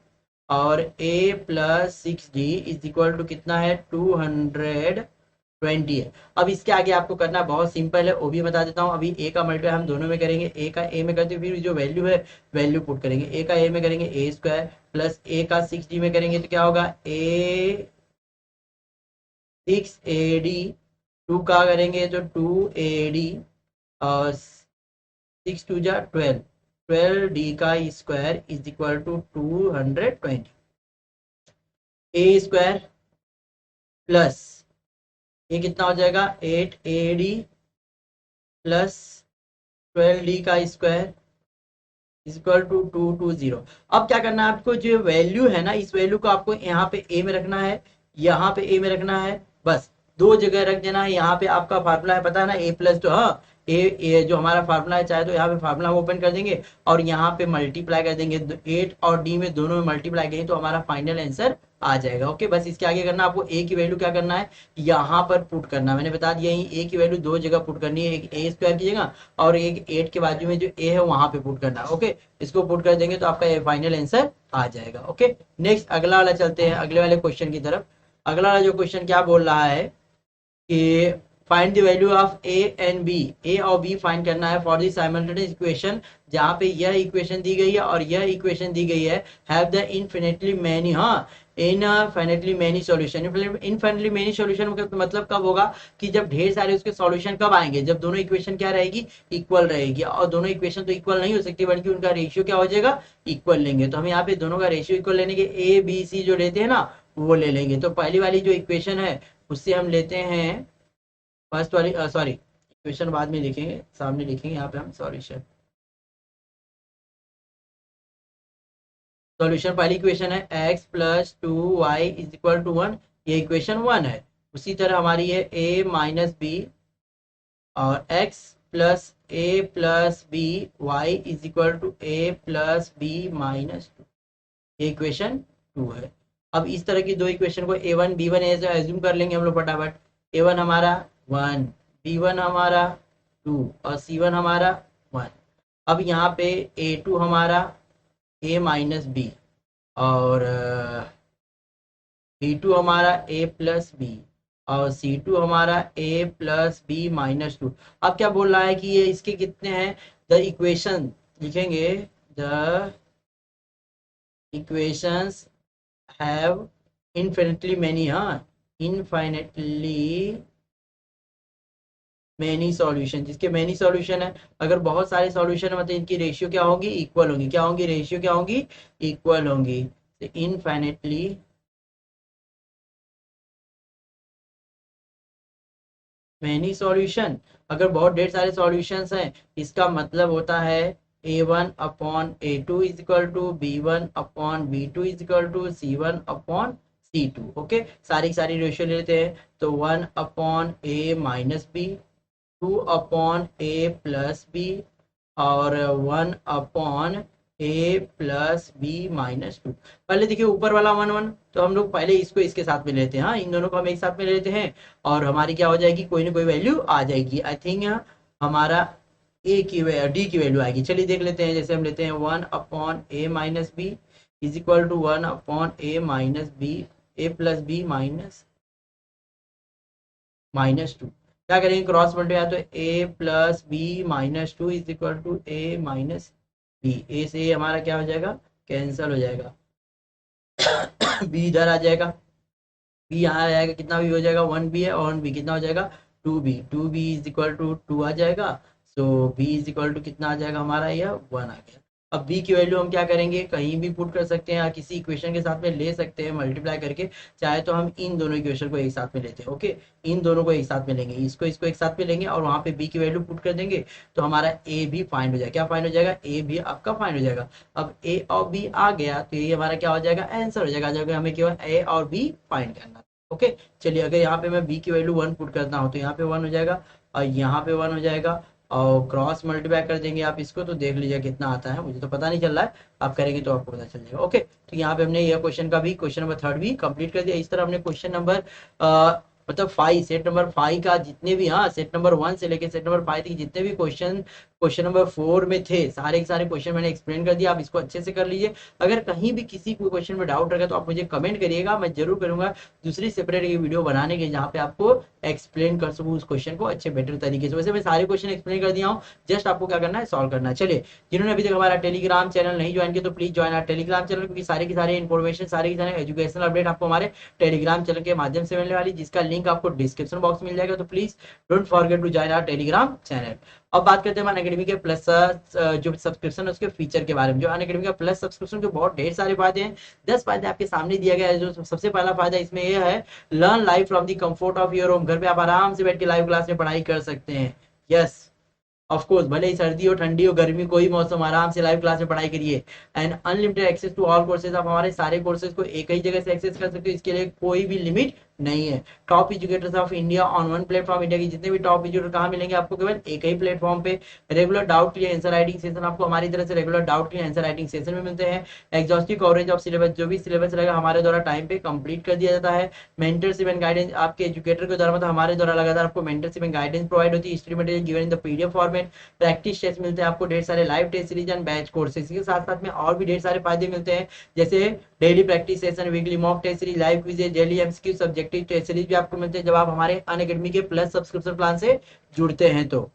और a plus 6D is equal to कितना है, 220 है। अब इसके आगे आपको करना बहुत सिंपल है, वो भी बता देता हूँ। अभी ए का मल्टीप्लाई हम दोनों में करेंगे, ए का ए में करते फिर जो वैल्यू है वैल्यू पुट करेंगे। ए का ए में करेंगे ए स्क्वायर प्लस ए का 6D में करेंगे तो क्या होगा, ए 6AD, 2 का करेंगे तो 2AD और 6 2 जा 12 12d का square is equal to 220, a square plus ये कितना हो जाएगा 8ad प्लस 12d का स्क्वायर इक्वल टू 220। अब क्या करना है आपको, जो वैल्यू है ना इस वैल्यू को आपको यहाँ पे ए में रखना है, यहाँ पे ए में रखना है, बस दो जगह रख देना है। यहाँ पे आपका फार्मूला है पता है ना, ए प्लस तो हाँ ए जो हमारा फार्मूला है, चाहे तो यहाँ पे फार्मूला ओपन कर देंगे और यहाँ पे मल्टीप्लाई कर देंगे, 8 और डी में दोनों में मल्टीप्लाई करेंगे तो हमारा फाइनल आंसर आ जाएगा। ओके, बस इसके आगे करना आपको ए की वैल्यू क्या करना है, यहाँ पर पुट करना। मैंने बता दिया ए की वैल्यू दो जगह पुट करनी है, एक ए स्क्वायर की जगह और एक 8 के बाजू में जो ए है वहां पे पुट करना है। ओके, इसको पुट कर देंगे तो आपका फाइनल आंसर आ जाएगा। ओके, नेक्स्ट अगला वाला चलते हैं, अगले वाले क्वेश्चन की तरफ। अगला वाला जो क्वेश्चन क्या बोल रहा है कि find the value of A and B, A और बी फाइंड करना है फॉर द साइमल्टेनियस इक्वेशन, जहां पे यह इक्वेशन दी गई है और यह इक्वेशन दी गई है, हैव द इनफिनिटली मैनी, हाँ infinitely many solution. Infinitely many solution का मतलब कब होगा कि जब ढेर सारे उसके सॉल्यूशन कब आएंगे, जब दोनों इक्वेशन क्या रहेगी, इक्वल रहेगी। और दोनों इक्वेशन तो इक्वल नहीं हो सकती बल्कि उनका रेशियो क्या हो जाएगा, इक्वल लेंगे। तो हम यहाँ पे दोनों का रेशियो इक्वल लेने के ए बी सी जो लेते हैं ना वो ले लेंगे। तो पहली वाली जो इक्वेशन है उससे हम लेते हैं फर्स्ट वाली, सॉरी इक्वेशन बाद में लिखेंगे, सामने लिखेंगे यहाँ पे हम सॉल्यूशन। सॉल्यूशन पहली इक्वेशन है x plus 2y is equal to 1, ये इक्वेशन 1 है। उसी तरह हमारी है a माइनस बी और x plus a plus b y is equal to a plus B minus 2, ये इक्वेशन 2 है। अब इस तरह की दो इक्वेशन को a1 b1 एज्यूम कर लेंगे हम लोग फटाफट। a1 हमारा 1, b1 हमारा 2 और c1 हमारा 1। अब यहाँ पे a2 हमारा a माइनस बी और b2 हमारा a प्लस बी और c2 हमारा a प्लस बी माइनस 2। अब क्या बोल रहा है कि ये इसके कितने हैं, द इक्वेशन लिखेंगे, the equations have infinitely many, हाँ इनफाइनेटली मैनी सॉल्यूशन, जिसके मैनी सॉल्यूशन है। अगर बहुत सारे सॉल्यूशन है मतलब इनकी रेशियो क्या होगी, इक्वल होंगी। क्या होंगी, रेशियो क्या होंगी, इक्वल होंगी। इनफाइनेटली मैनी सॉल्यूशन, अगर बहुत ढेर सारे सॉल्यूशंस हैं इसका मतलब होता है a1 upon a2 is equal to b1 upon b2 is equal to c1 upon c2। Okay, सारी सारी रेशियो लेते हैं तो 1 upon a minus B, 2 upon a plus B और 1 upon a plus B minus 2। पहले देखिए ऊपर वाला 1 1, तो हम लोग पहले इसको इसके साथ में लेते हैं, हाँ इन दोनों को हम एक साथ में लेते हैं और हमारी क्या हो जाएगी, कोई ना कोई वैल्यू आ जाएगी। आई थिंक हमारा ए की डी की वैल्यू आएगी। चलिए देख लेते हैं, जैसे हम लेते हैं 1 upon A minus B is equal to 1 upon A minus B, A plus B minus 2। क्या करेंगे, क्रॉस मल्टीप्लाई, तो a plus B minus 2 is equal to a minus B. A से a हमारा क्या हो जाएगा, कैंसल हो जाएगा b इधर आ जाएगा, b यहाँ आ जाएगा, कितना भी हो जाएगा 1b है और 1b कितना हो जाएगा 2b इज इक्वल टू 2 आ जाएगा। सो b इज इक्वल टू कितना आ जाएगा हमारा, यह 1 आ गया। अब b की वैल्यू हम क्या करेंगे, कहीं भी पुट कर सकते हैं या किसी इक्वेशन के साथ में ले सकते हैं मल्टीप्लाई करके। चाहे तो हम इन दोनों इक्वेशन को एक साथ में लेते हैं। ओके, इन दोनों को एक साथ में लेंगे, इसको इसको एक साथ में लेंगे और वहां पे b की वैल्यू पुट कर देंगे तो हमारा a भी फाइंड हो जाएगा। क्या फाइंड हो जाएगा, a भी आपका फाइंड हो जाएगा। अब a और b आ गया तो ये हमारा क्या हो जाएगा, आंसर हो जाएगा। हमें केवल a और b फाइंड करना। ओके, चलिए अगर यहाँ पे मैं b की वैल्यू 1 पुट करता हूँ तो यहाँ पे 1 हो जाएगा और यहाँ पे 1 हो जाएगा और क्रॉस मल्टीप्लाई कर देंगे आप इसको तो देख लीजिए कितना आता है, मुझे तो पता नहीं चल रहा है, आप करेंगे तो आपको पता चल जाएगा। ओके, तो यहाँ पे हमने यह क्वेश्चन का भी, क्वेश्चन नंबर 3 भी कंप्लीट कर दिया। इस तरह हमने क्वेश्चन नंबर मतलब 5, सेट नंबर 5 का जितने भी, हाँ सेट नंबर 1 से लेके सेट नंबर 5 तक जितने भी क्वेश्चन नंबर 4 में थे सारे के सारे क्वेश्चन मैंने एक्सप्लेन कर दिया। आप इसको अच्छे से कर लीजिए। अगर कहीं भी किसी को क्वेश्चन में डाउट रहेगा तो आप मुझे कमेंट करिएगा, मैं जरूर करूंगा दूसरी सेपरेट वीडियो बनाने के जहाँ पे आपको एक्सप्लेन कर सकूँ उस क्वेश्चन को अच्छे बेटर तरीके से। वैसे मैं सारे क्वेश्चन एक्सप्लेन कर दिया हूँ, जस्ट आपको क्या करना है, सॉल्व करना है। चलिए, जिन्होंने अभी तक हमारा टेलीग्राम चैनल नहीं ज्वाइन किया तो please join our Telegram channel, क्योंकि सारे की सारे इन्फॉर्मेशन, सारे की सारे एजुकेशनल अपडेट आपको हमारे टेलीग्राम चैनल के माध्यम से मिलने वाली, जिसका लिंक आपको डिस्क्रिप्शन बॉक्स में मिल जाएगा। तो please don't forget to join our Telegram channel. अब बात करते हैं अनअकैडमी के प्लस जो सब्सक्रिप्शन है उसके फीचर के बारे में। जो अनअकैडमी का प्लस सब्सक्रिप्शन के बहुत ढेर सारे फायदे हैं, 10 फायदे आपके सामने दिया गया है। जो सबसे पहला फायदा इसमें यह है, learn live from the comfort of your home. घर पे आप आराम से बैठ के लाइव क्लास में पढ़ाई कर सकते हैं। यस, ऑफ कोर्स, भले ही सर्दी हो, ठंडी हो, गर्मी, कोई मौसम, आराम से लाइव क्लास में पढ़ाई करिए। And unlimited access to all courses, आप हमारे सारे कोर्सेज को एक ही जगह से एक्सेस कर सकते हो, इसके लिए कोई भी लिमिट नहीं है। Top educators of India on one platform, India के जितने भी टॉप एजुकेटर कहाँ मिलेंगे आपको, केवल एक ही प्लेटफॉर्म पे। Regular doubt clear answer writing session, आपको हमारी तरफ से regular doubt clear answer writing session में मिलते हैं। एग्जॉस्टिव कवरेज ऑफ सिलेबस, जो भी सिलेबस रहेगा हमारे द्वारा टाइम पे कंप्लीट कर दिया जाता है। मेंटरशिप एंड गाइडेंस, आपके एजुकेटर के द्वारा मतलब हमारे द्वारा लगातार आपको मेंटरशिप एंड गाइडेंस प्रोवाइड होती है। History material given in the PDF format. Practice test मिलते हैं आपको, ढेर सारे live test series and batch courses के साथ साथ में और भी ढेर सारे फायदे मिलते हैं, जैसे daily practice session, weekly mock test series, live quiz, daily MCQ, subjective test series भी आपको मिलते हैं जब आप हमारे अनअकैडमी के प्लस सब्सक्रिप्शन प्लान से जुड़ते हैं। तो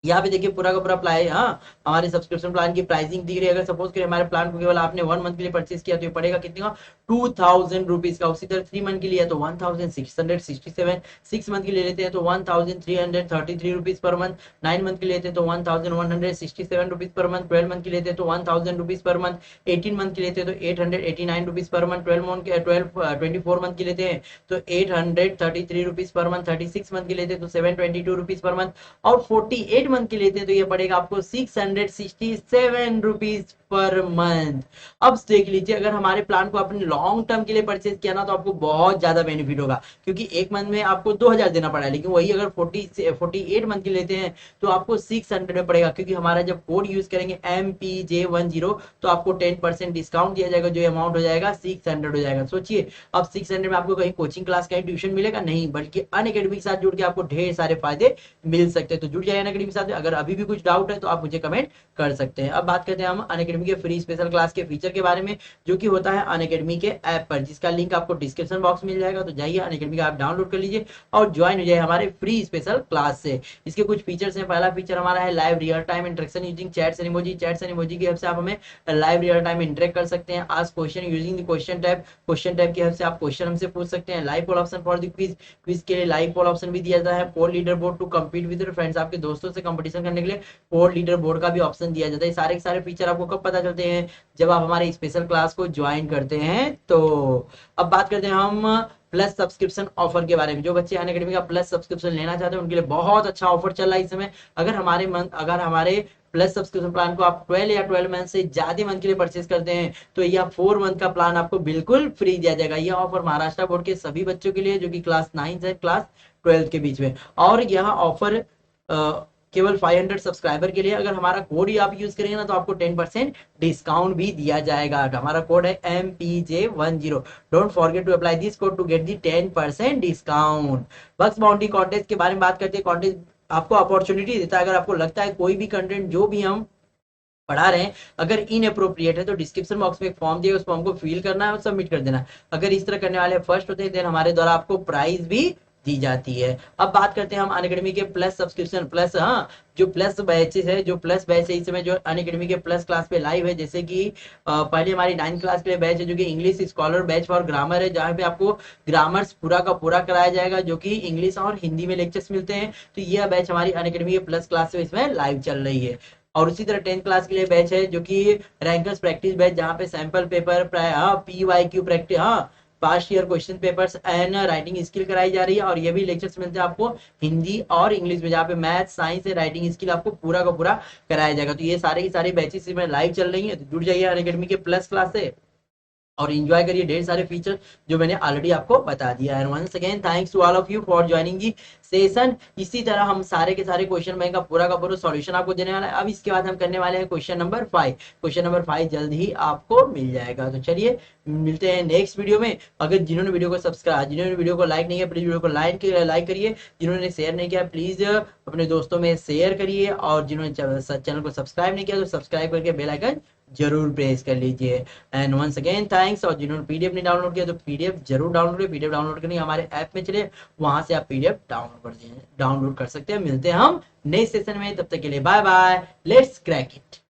यहाँ पे देखिए पूरा का पूरा प्लान, हाँ, हमारे सब्सक्रिप्शन प्लान की प्राइसिंग दी गई है। अगर सपोज करें हमारे प्लान को केवल आपने 1 मंथ के लिए परचेस किया तो ये पड़ेगा कितने का, 2000 रुपीज का। उसी तरह 3 मंथ के लिए तो 1667, 6 मंथ के लिए लेते हैं तो 1333 रुपीज पर मंथ, 9 मंथ के लिए लेते हैं तो 1167 रुपीज पर मंथ, 12 मंथ के लिए लेते हैं तो 1000 रुपीज पर मंथ, 18 मंथ के लिए लेते हैं तो 889 रुपीज पर मंथ, 24 मंथ के लेते हैं तो 833 रुपीज पर मंथ, 36 मंथ के लेते हैं तो 722 रुपीज पर मंथ, और 48 मंथ के लेते हैं तो ये पड़ेगा आपको 667 रुपीज पर मंथ। अब देख लीजिए, अगर हमारे प्लान को अपने लॉन्ग टर्म के लिए परचेज किया ना तो आपको बहुत ज्यादा बेनिफिट होगा, क्योंकि एक मंथ में आपको 2000 देना पड़ा है, लेकिन वही अगर 48 मंथ के लेते हैं तो आपको 600 में पड़ेगा, क्योंकि हमारा जब कोड यूज करेंगे MPJ10 तो आपको 10% डिस्काउंट दिया जाएगा, जो अमाउंट हो जाएगा 600 हो जाएगा। सोचिए, अब 600 में आपको कहीं कोचिंग क्लास कहीं ट्यूशन मिलेगा नहीं, बल्कि अनअकैडमी के साथ जुड़ के आपको ढेर सारे फायदे मिल सकते हैं। तो जुड़ जाइए अनअकैडमी के साथ। अगर अभी भी कुछ डाउट है तो आप मुझे कमेंट कर सकते हैं। अब बात करते हैं हम अनअकैडमी के फ्री स्पेशल क्लास के फीचर के बारे में, जो कि होता है अनअकैडमी के ऐप पर, जिसका लिंक आपको डिस्क्रिप्शन बॉक्स में मिल जाएगा। तो जाइए अनअकैडमी का ऐप डाउनलोड कर लीजिए और ज्वाइन हो जाइए हमारे फ्री स्पेशल क्लास से। इसके कुछ फीचर्स हैं। पहला फीचर हमारा है live real time interaction using chats and emoji. Chats and emoji की हेल्प से आप हमें लाइव रियल टाइम इंटरेक्ट कर सकते हैं। Ask question using the question tab, question tab की हेल्प से आप क्वेश्चन हमसे पूछ सकते हैं। Live poll option for the quiz, quiz के लिए लाइव पोल ऑप्शन भी दिया जाता है। Poll leader board to compete with your friends, आपके दोस्तों से कंपटीशन करने के लिए पोल लीडर बोर्ड का भी ऑप्शन दिया जाता है। सारे के सारे फीचर आपको कब पता चलते हैं, जब आप हमारे स्पेशल क्लास को ज्वाइन करते हैं। तो अब बात करते हैं हम प्लस सब्सक्रिप्शन ऑफर के बारे में। जो बच्चे अनअकैडमी का प्लस सब्सक्रिप्शन लेना चाहते हैं उनके लिए बहुत अच्छा ऑफर चल रहा है इस समय। अगर हमारे प्लस सब्सक्रिप्शन प्लान को आप 12 या 12 मंथ से ज्यादा मंथ के लिए परचेस करते हैं तो यह 4 मंथ का प्लान आपको बिल्कुल फ्री दिया जाएगा। यह ऑफर महाराष्ट्र बोर्ड के सभी बच्चों के लिए जो कि क्लास 9 से क्लास 12 के बीच में, और यह ऑफर केवल 500 सब्सक्राइबर के लिए। अगर हमारा कोड ही आप यूज करेंगे ना तो आपको 10% डिस्काउंट भी दिया जाएगा। हमारा कोड है MPJ10। Don't forget to apply this code to get the 10% discount. Bucks boundary contest के बारे में बात करते हैं। कॉन्टेस्ट आपको अपॉर्चुनिटी देता है, अगर आपको लगता है कोई भी कंटेंट जो भी हम पढ़ा रहे हैं अगर इनअप्रोप्रिएट है तो डिस्क्रिप्शन बॉक्स में एक फॉर्म दिया, उस फॉर्म को फिल करना है और सबमिट कर देना। अगर इस तरह करने वाले फर्स्ट होते हैं देन हमारे द्वारा आपको प्राइज भी दी जाती है। अब बात करते हैं हम अनअकैडमी के प्लस सब्सक्रिप्शन प्लस, हाँ, जो प्लस बैचेस है, जो प्लस बैच है इस समय जो अनअकैडमी के प्लस क्लास पे लाइव है, जैसे कि पहले हमारी 9th क्लास के लिए बैच है जो कि English scholar batch for grammar है, जहाँ पे आपको ग्रामर्स पूरा का पूरा कराया जाएगा, जो कि इंग्लिश और हिंदी में लेक्चर्स मिलते हैं। तो यह बैच हमारी अनअकैडमी के प्लस क्लास में इसमें लाइव चल रही है। और उसी तरह 10th क्लास के लिए बैच है जो कि रैंकर्स प्रैक्टिस बैच, जहाँ पे sample paper, PYQ practice, past year question papers and writing skill कराई जा रही है। और ये भी लेक्चर्स मिलते हैं आपको हिंदी और इंग्लिश में, जहाँ पे math, science and writing skill आपको पूरा का पूरा कराया जाएगा। तो ये सारे की सारी बैचेस इसमें लाइव चल रही है। तो जुड़ जाइए अनअकैडमी के प्लस क्लास से और एंजॉय करिए ढेर सारे फीचर जो मैंने ऑलरेडी आपको बता दिया है। Once again thanks to all of you for joining the session. इसी तरह हम सारे के सारे क्वेश्चन बैंक का पूरा का पूरा सॉल्यूशन आपको देने वाला है। अब इसके बाद हम करने वाले हैं क्वेश्चन नंबर 5। क्वेश्चन नंबर 5 जल्द ही आपको मिल जाएगा। तो चलिए मिलते हैं नेक्स्ट वीडियो में। अगर जिन्होंने वीडियो को लाइक नहीं किया प्लीज वीडियो को लाइक करिए। जिन्होंने शेयर नहीं किया प्लीज अपने दोस्तों में शेयर करिए, और जिन्होंने चैनल को सब्सक्राइब नहीं किया तो सब्सक्राइब करके बेल आइकन जरूर प्रेस कर लीजिए। And once again thanks. और जिन्होंने पीडीएफ नहीं डाउनलोड किया तो पीडीएफ जरूर डाउनलोड करिए। पीडीएफ डाउनलोड करने हमारे ऐप में चले, वहां से आप पीडीएफ डाउनलोड कर सकते हैं। मिलते हैं हम नेक्स्ट सेशन में, तब तक के लिए bye bye, let's crack it.